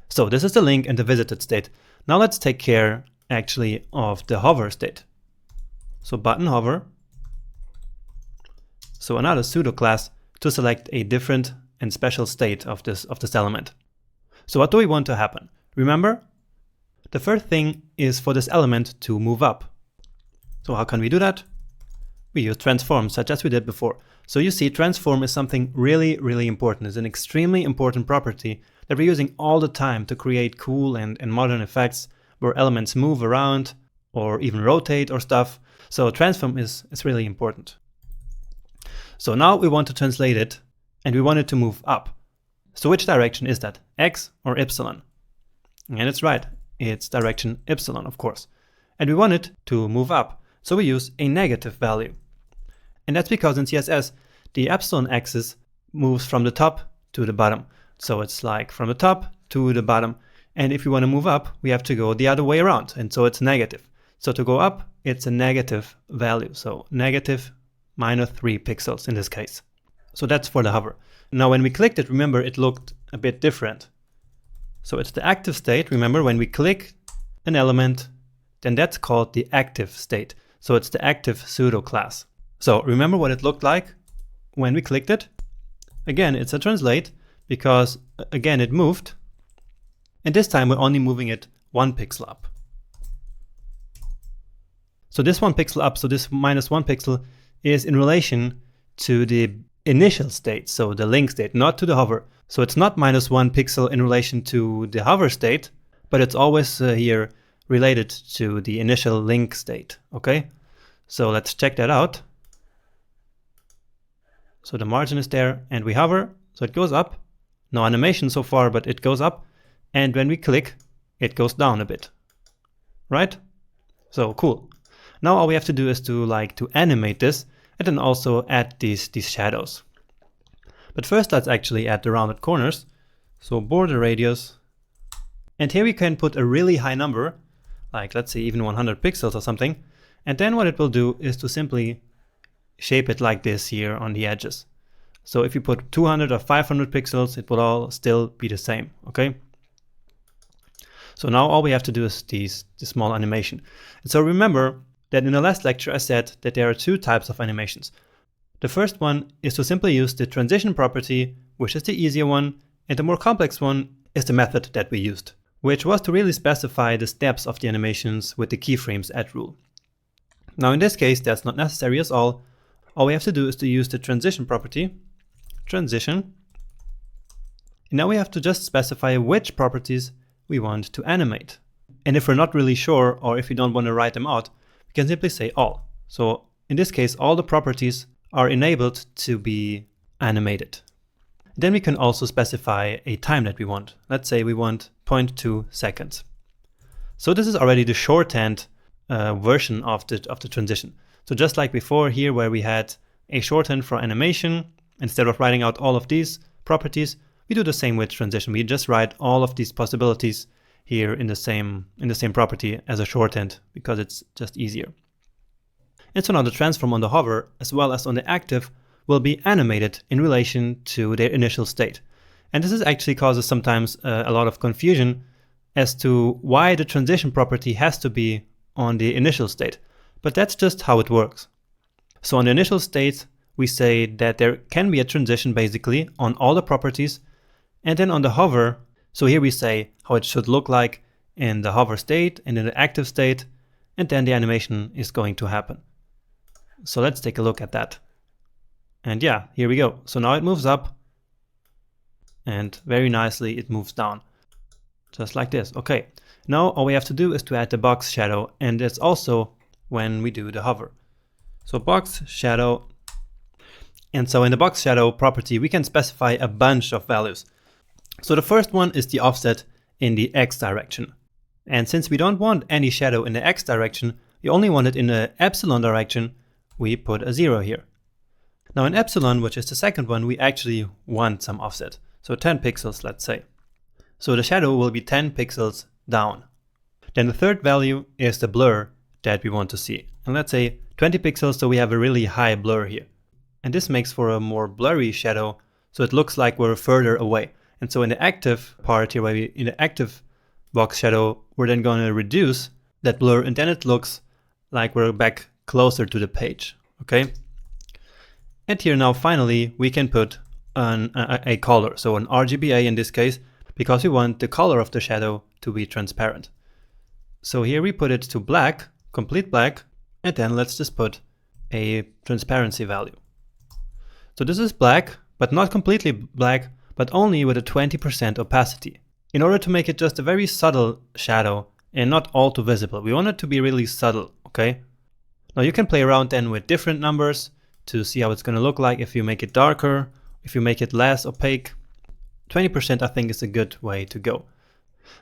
So this is the link and the visited state. Now let's take care actually of the hover state. So button hover. So another pseudo class to select a different and special state of this element. So what do we want to happen? Remember, the first thing is for this element to move up. So how can we do that? We use transform, such as we did before. So you see, transform is something really, really important. It's an extremely important property that we're using all the time to create cool and modern effects where elements move around or even rotate or stuff. So transform is really important. So now we want to translate it, and we want it to move up. So which direction is that? X or Y? And it's right, it's direction Y, of course. And we want it to move up. So we use a negative value. And that's because in CSS, the epsilon axis moves from the top to the bottom. So it's like from the top to the bottom. And if we want to move up, we have to go the other way around. And so it's negative. So to go up, it's a negative value. So negative -3 pixels in this case. So that's for the hover. Now when we clicked it, remember, it looked a bit different. So it's the active state. Remember, when we click an element, then that's called the active state. So it's the active pseudo class. So remember what it looked like when we clicked it? Again, it's a translate because again, it moved. And this time we're only moving it 1 pixel up. So this 1 pixel up, so this -1 pixel is in relation to the initial state, so the link state, not to the hover. So it's not -1 pixel in relation to the hover state, but it's always here related to the initial link state, okay? So let's check that out. So the margin is there and we hover, so it goes up. No animation so far, but it goes up. And when we click, it goes down a bit, right? So cool. Now all we have to do is to animate this and then also add these shadows. But first let's actually add the rounded corners. So border radius. And here we can put a really high number, like let's say even 100 pixels or something. And then what it will do is to simply shape it like this here on the edges. So if you put 200 or 500 pixels, it will all still be the same, okay? So now all we have to do is this small animation. And so remember that in the last lecture I said that there are two types of animations. The first one is to simply use the transition property, which is the easier one, and the more complex one is the method that we used, which was to really specify the steps of the animations with the keyframes add rule. Now in this case that's not necessary at all. All we have to do is to use the transition property, transition, and now we have to just specify which properties we want to animate. And if we're not really sure, or if we don't want to write them out, we can simply say all. So in this case all the properties are enabled to be animated. Then we can also specify a time that we want. Let's say we want 0.2 seconds. So this is already the shorthand version of the transition. So just like before here where we had a shorthand for animation, instead of writing out all of these properties, we do the same with transition. We just write all of these possibilities here in the same property as a shorthand because it's just easier. And so now the transform on the hover as well as on the active will be animated in relation to their initial state. And this is actually causes sometimes a lot of confusion as to why the transition property has to be on the initial state. But that's just how it works. So on the initial state, we say that there can be a transition basically on all the properties, and then on the hover, so here we say how it should look like in the hover state and in the active state, and then the animation is going to happen. So let's take a look at that. And yeah, here we go. So now it moves up and very nicely it moves down. Just like this. Okay. Now all we have to do is to add the box shadow, and it's also when we do the hover. So box shadow. And so in the box shadow property, we can specify a bunch of values. So the first one is the offset in the X direction. And since we don't want any shadow in the X direction, we only want it in the epsilon direction, we put a 0 here. Now in epsilon, which is the second one, we actually want some offset. So 10 pixels, let's say. So the shadow will be 10 pixels down. Then the third value is the blur that we want to see. And let's say 20 pixels, so we have a really high blur here. And this makes for a more blurry shadow, so it looks like we're further away. And so in the active part here, in the active box shadow, we're then going to reduce that blur, and then it looks like we're back closer to the page, okay? And here now finally we can put a color, so an RGBA in this case, because we want the color of the shadow to be transparent. So here we put it to black, complete black, and then let's just put a transparency value. So this is black, but not completely black, but only with a 20% opacity, in order to make it just a very subtle shadow and not all too visible. We want it to be really subtle, okay? Now you can play around then with different numbers to see how it's going to look like if you make it darker, if you make it less opaque. 20% I think is a good way to go.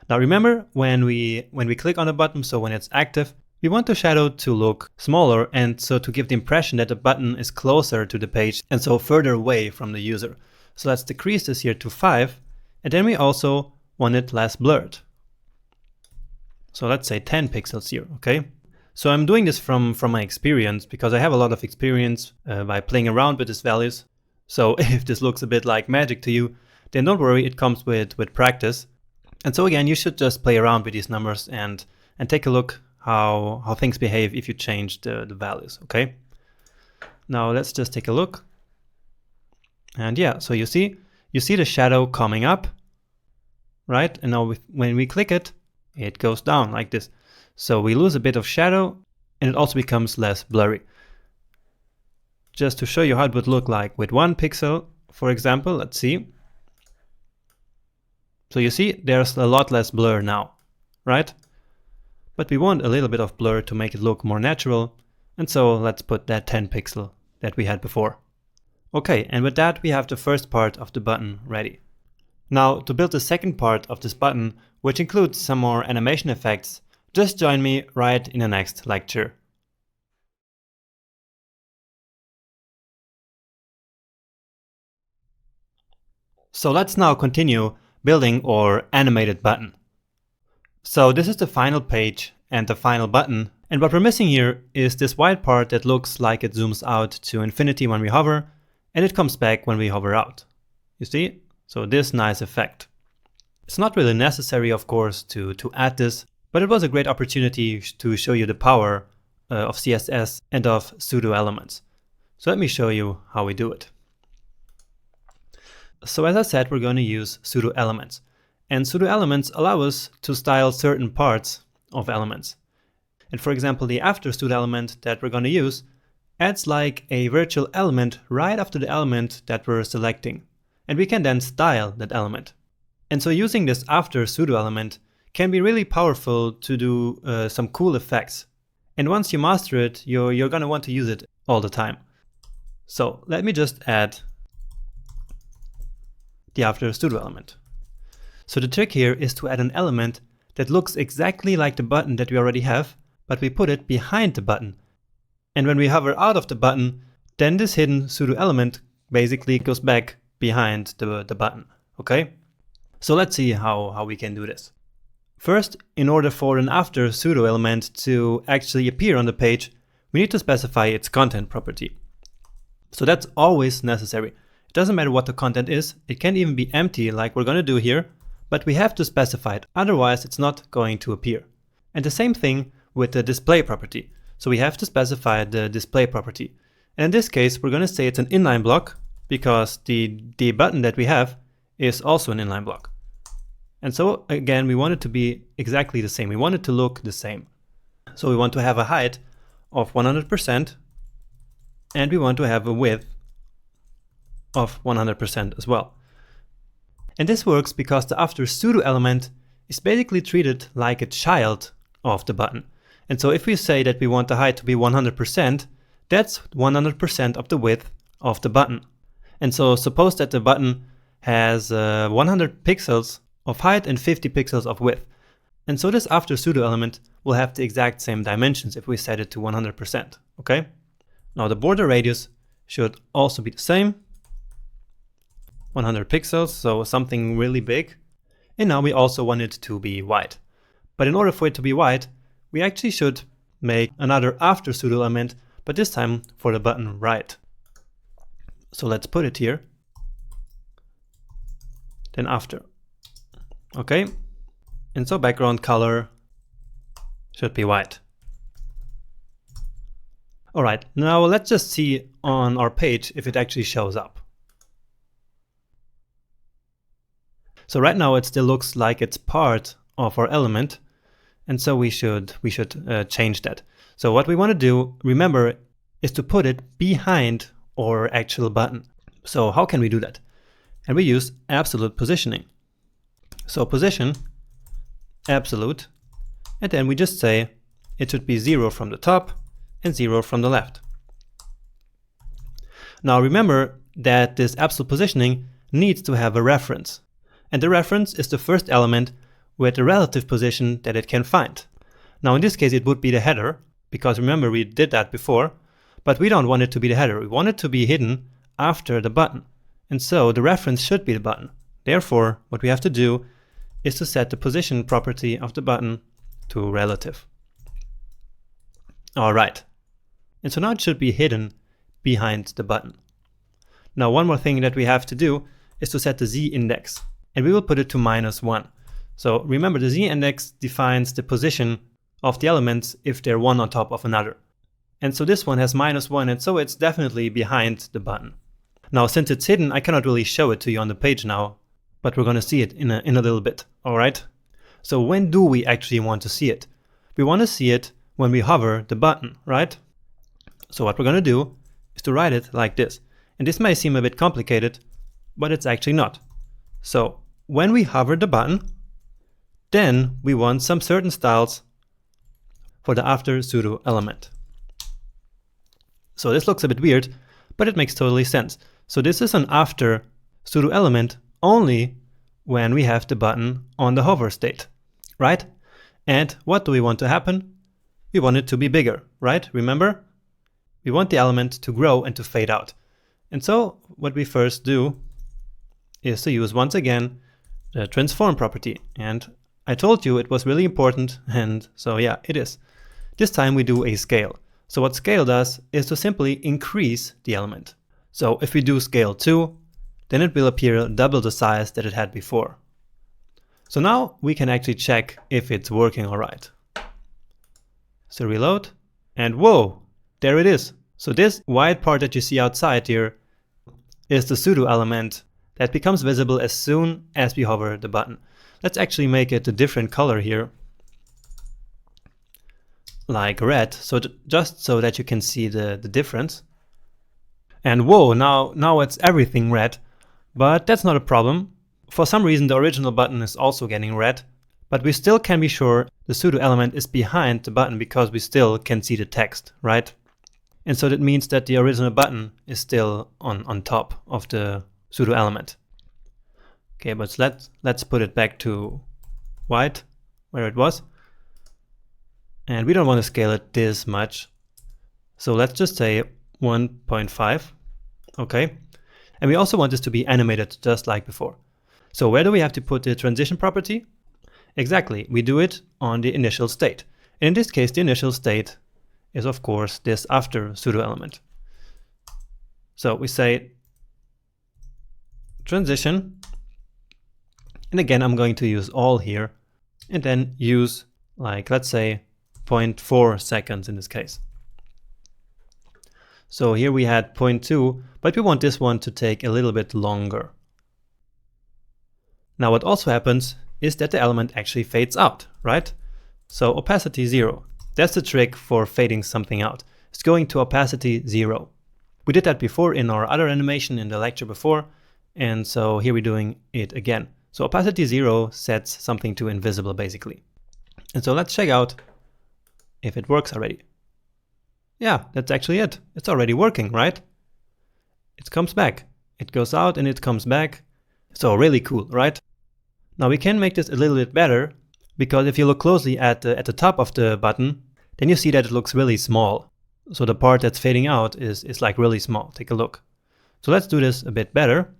Now remember when we click on the button, so when it's active, we want the shadow to look smaller, and so to give the impression that the button is closer to the page and so further away from the user. So let's decrease this here to 5, and then we also want it less blurred. So let's say 10 pixels here, okay? So I'm doing this from my experience because I have a lot of experience by playing around with these values. So if this looks a bit like magic to you, then don't worry, it comes with practice. And so again, you should just play around with these numbers and take a look how things behave if you change the values, okay? Now let's just take a look. And yeah, so you see the shadow coming up, right? And now when we click it, it goes down like this. So we lose a bit of shadow, and it also becomes less blurry. Just to show you how it would look like with 1 pixel, for example, let's see. So you see there's a lot less blur now, right? But we want a little bit of blur to make it look more natural, and so let's put that 10 pixel that we had before. Okay, and with that we have the first part of the button ready. Now to build the second part of this button, which includes some more animation effects, Just join me right in the next lecture. So let's now continue building our animated button. So this is the final page and the final button. And what we're missing here is this white part that looks like it zooms out to infinity when we hover, and it comes back when we hover out. You see? So this nice effect. It's not really necessary, of course, to add this, but it was a great opportunity to show you the power of CSS and of pseudo elements. So let me show you how we do it. So as I said, we're going to use pseudo elements. And pseudo elements allow us to style certain parts of elements. And for example, the after pseudo element that we're going to use adds like a virtual element right after the element that we're selecting. And we can then style that element. And so using this after pseudo element can be really powerful to do some cool effects. And once you master it, you're going to want to use it all the time. So let me just add the after pseudo element. So the trick here is to add an element that looks exactly like the button that we already have, but we put it behind the button. And when we hover out of the button, then this hidden pseudo element basically goes back behind the button, okay? So let's see how we can do this. First, in order for an after pseudo element to actually appear on the page, we need to specify its content property. So that's always necessary. It doesn't matter what the content is, it can even be empty like we're going to do here, but we have to specify it, otherwise it's not going to appear. And the same thing with the display property. So we have to specify the display property. And in this case, we're going to say it's an inline block because the button that we have is also an inline block. And so again, we want it to be exactly the same. We want it to look the same. So we want to have a height of 100% and we want to have a width of 100% as well. And this works because the after pseudo element is basically treated like a child of the button. And so if we say that we want the height to be 100%, that's 100% of the width of the button. And so suppose that the button has 100 pixels of height and 50 pixels of width. And so this after pseudo element will have the exact same dimensions if we set it to 100%, okay? Now the border radius should also be the same. 100 pixels, so something really big. And now we also want it to be white. But in order for it to be white, we actually should make another after pseudo element, but this time for the button right. So let's put it here. Then after. Okay. And so background color should be white. All right, now let's just see on our page if it actually shows up. So right now it still looks like it's part of our element, and so we should change that. So what we want to do, remember, is to put it behind our actual button. So how can we do that? And we use absolute positioning. So position, absolute, and then we just say it should be 0 from the top and 0 from the left. Now remember that this absolute positioning needs to have a reference. And the reference is the first element with the relative position that it can find. Now in this case it would be the header, because remember we did that before, but we don't want it to be the header. We want it to be hidden after the button. And so the reference should be the button. Therefore, what we have to do is to set the position property of the button to relative. All right. And so now it should be hidden behind the button. Now one more thing that we have to do is to set the z-index. And we will put it to -1. So remember, the z-index defines the position of the elements if they're one on top of another. And so this one has -1, and so it's definitely behind the button. Now since it's hidden, I cannot really show it to you on the page now, but we're going to see it in a little bit, all right? So when do we actually want to see it? We want to see it when we hover the button, right? So what we're going to do is to write it like this. And this may seem a bit complicated, but it's actually not. So when we hover the button, then we want some certain styles for the after pseudo element. So this looks a bit weird, but it makes totally sense. So this is an after pseudo element only when we have the button on the hover state, right? And what do we want to happen? We want it to be bigger, right? Remember? We want the element to grow and to fade out. And so what we first do is to use once again the transform property. And I told you it was really important, and so yeah, it is. This time we do a scale. So what scale does is to simply increase the element. So if we do scale 2, then it will appear double the size that it had before. So now we can actually check if it's working alright. So reload, and whoa, there it is. So this white part that you see outside here is the pseudo element that becomes visible as soon as we hover the button. Let's actually make it a different color here, like red, so just so that you can see the difference. And whoa, now it's everything red, but that's not a problem. For some reason the original button is also getting red, but we still can be sure the pseudo element is behind the button because we still can see the text, right? And so that means that the original button is still on top of the pseudo element. Okay, but let's put it back to white, where it was. And we don't want to scale it this much. So let's just say 1.5. Okay. And we also want this to be animated just like before. So where do we have to put the transition property? Exactly, we do it on the initial state. And in this case, the initial state is of course this after pseudo element. So we say transition, and again I'm going to use all here, and then use, like, let's say 0.4 seconds in this case. So here we had 0.2, but we want this one to take a little bit longer. Now what also happens is that the element actually fades out, right? So opacity 0. That's the trick for fading something out. It's going to opacity 0. We did that before in our other animation in the lecture before, and so here we're doing it again. So opacity 0 sets something to invisible basically. And so let's check out if it works already. Yeah, that's actually it. It's already working, right? It comes back. It goes out and it comes back. So really cool, right? Now we can make this a little bit better, because if you look closely at the top of the button, then you see that it looks really small. So the part that's fading out is like really small. Take a look. So let's do this a bit better.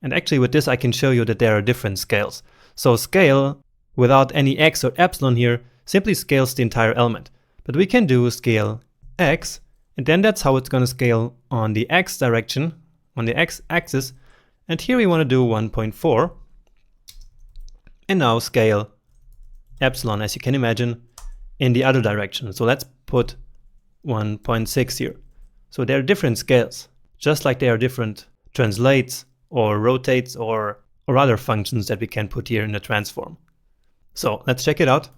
And actually with this I can show you that there are different scales. So scale without any x or epsilon here simply scales the entire element. But we can do scale x, and then that's how it's going to scale on the x direction, on the x axis. And here we want to do 1.4. And now scale epsilon, as you can imagine, in the other direction. So let's put 1.6 here. So there are different scales, just like there are different translates or rotates or other functions that we can put here in the transform. So let's check it out.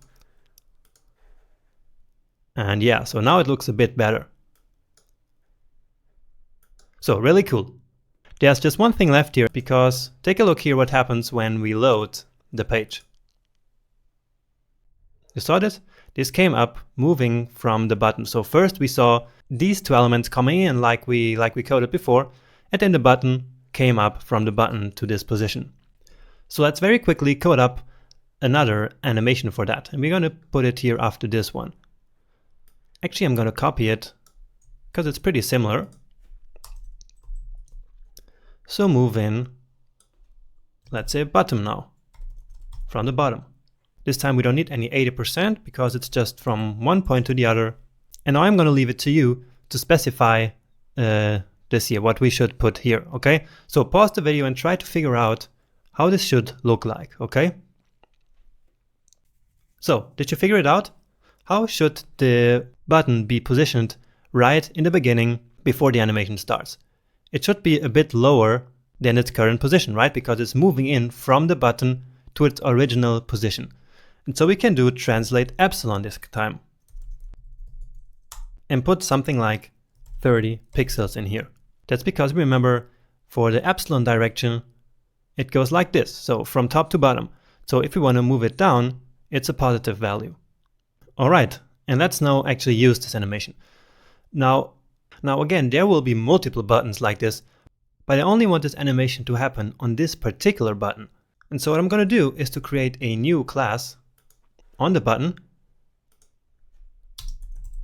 And yeah, so now it looks a bit better. So really cool. There's just one thing left here, because take a look here what happens when we load the page. You saw this? This came up moving from the button. So first we saw these two elements coming in like we coded before, and then the button came up from the button to this position. So let's very quickly code up another animation for that, and we're going to put it here after this one. Actually, I'm going to copy it because it's pretty similar. So move in, let's say bottom now, from the bottom. This time we don't need any 80% because it's just from one point to the other. And now I'm going to leave it to you to specify this here, what we should put here, okay? So pause the video and try to figure out how this should look like, okay? So, did you figure it out? How should the button be positioned right in the beginning before the animation starts? It should be a bit lower than its current position, right? Because it's moving in from the button to its original position. And so we can do translate epsilon this time and put something like 30 pixels in here. That's because remember, for the epsilon direction, it goes like this. So from top to bottom. So if we want to move it down, it's a positive value. All right. And let's now actually use this animation. Now again, there will be multiple buttons like this, but I only want this animation to happen on this particular button. And so what I'm going to do is to create a new class on the button.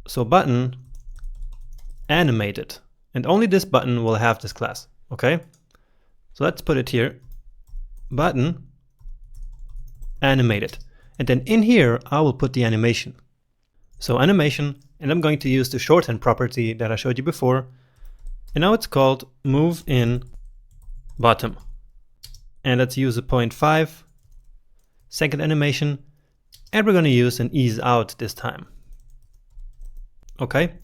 So button animated, and only this button will have this class. Okay, so let's put it here, button animated, and then in here I will put the animation. So animation, and I'm going to use the shorthand property that I showed you before, and now it's called move in bottom, and let's use a 0.5 second animation, and we're going to use an ease out this time. Okay,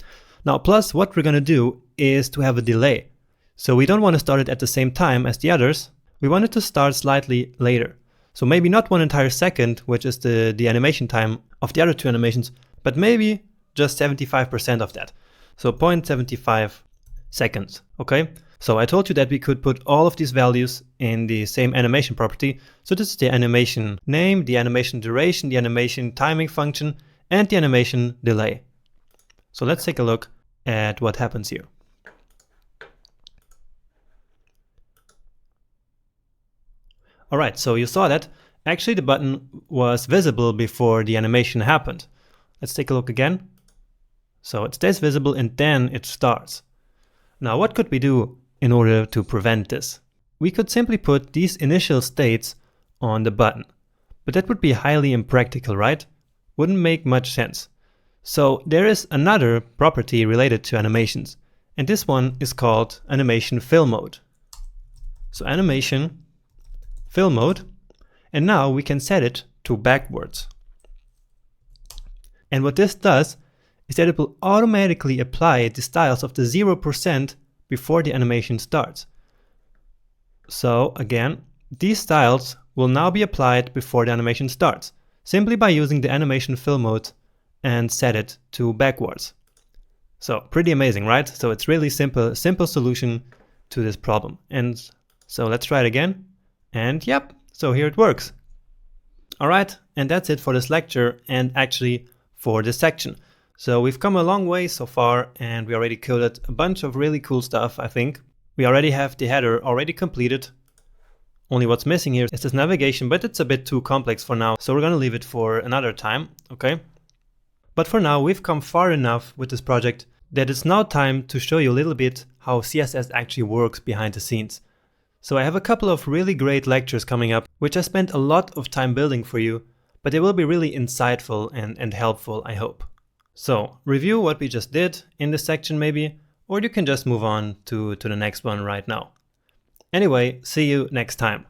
now plus what we're going to do is to have a delay. So we don't want to start it at the same time as the others. We want it to start slightly later. So maybe not 1 entire second, which is the animation time of the other 2 animations, but maybe just 75% of that. So 0.75 seconds, okay? So I told you that we could put all of these values in the same animation property. So this is the animation name, the animation duration, the animation timing function, and the animation delay. So let's take a look at what happens here. All right, so you saw that actually the button was visible before the animation happened. Let's take a look again. So it stays visible and then it starts. Now what could we do in order to prevent this? We could simply put these initial states on the button, but that would be highly impractical, right? Wouldn't make much sense. So there is another property related to animations, and this one is called animation fill mode. So animation fill mode, and now we can set it to backwards. And what this does is that it will automatically apply the styles of the 0% before the animation starts. So again, these styles will now be applied before the animation starts, simply by using the animation fill mode and set it to backwards. So pretty amazing, right? So it's really simple solution to this problem. And so let's try it again. And yep, so here it works. All right, and that's it for this lecture and actually for this section. So we've come a long way so far, and we already coded a bunch of really cool stuff, I think. We already have the header already completed. Only what's missing here is this navigation, but it's a bit too complex for now, so we're gonna leave it for another time, okay? But for now, we've come far enough with this project that it's now time to show you a little bit how CSS actually works behind the scenes. So I have a couple of really great lectures coming up, which I spent a lot of time building for you, but they will be really insightful and helpful, I hope. So review what we just did in this section maybe, or you can just move on to the next one right now. Anyway, see you next time.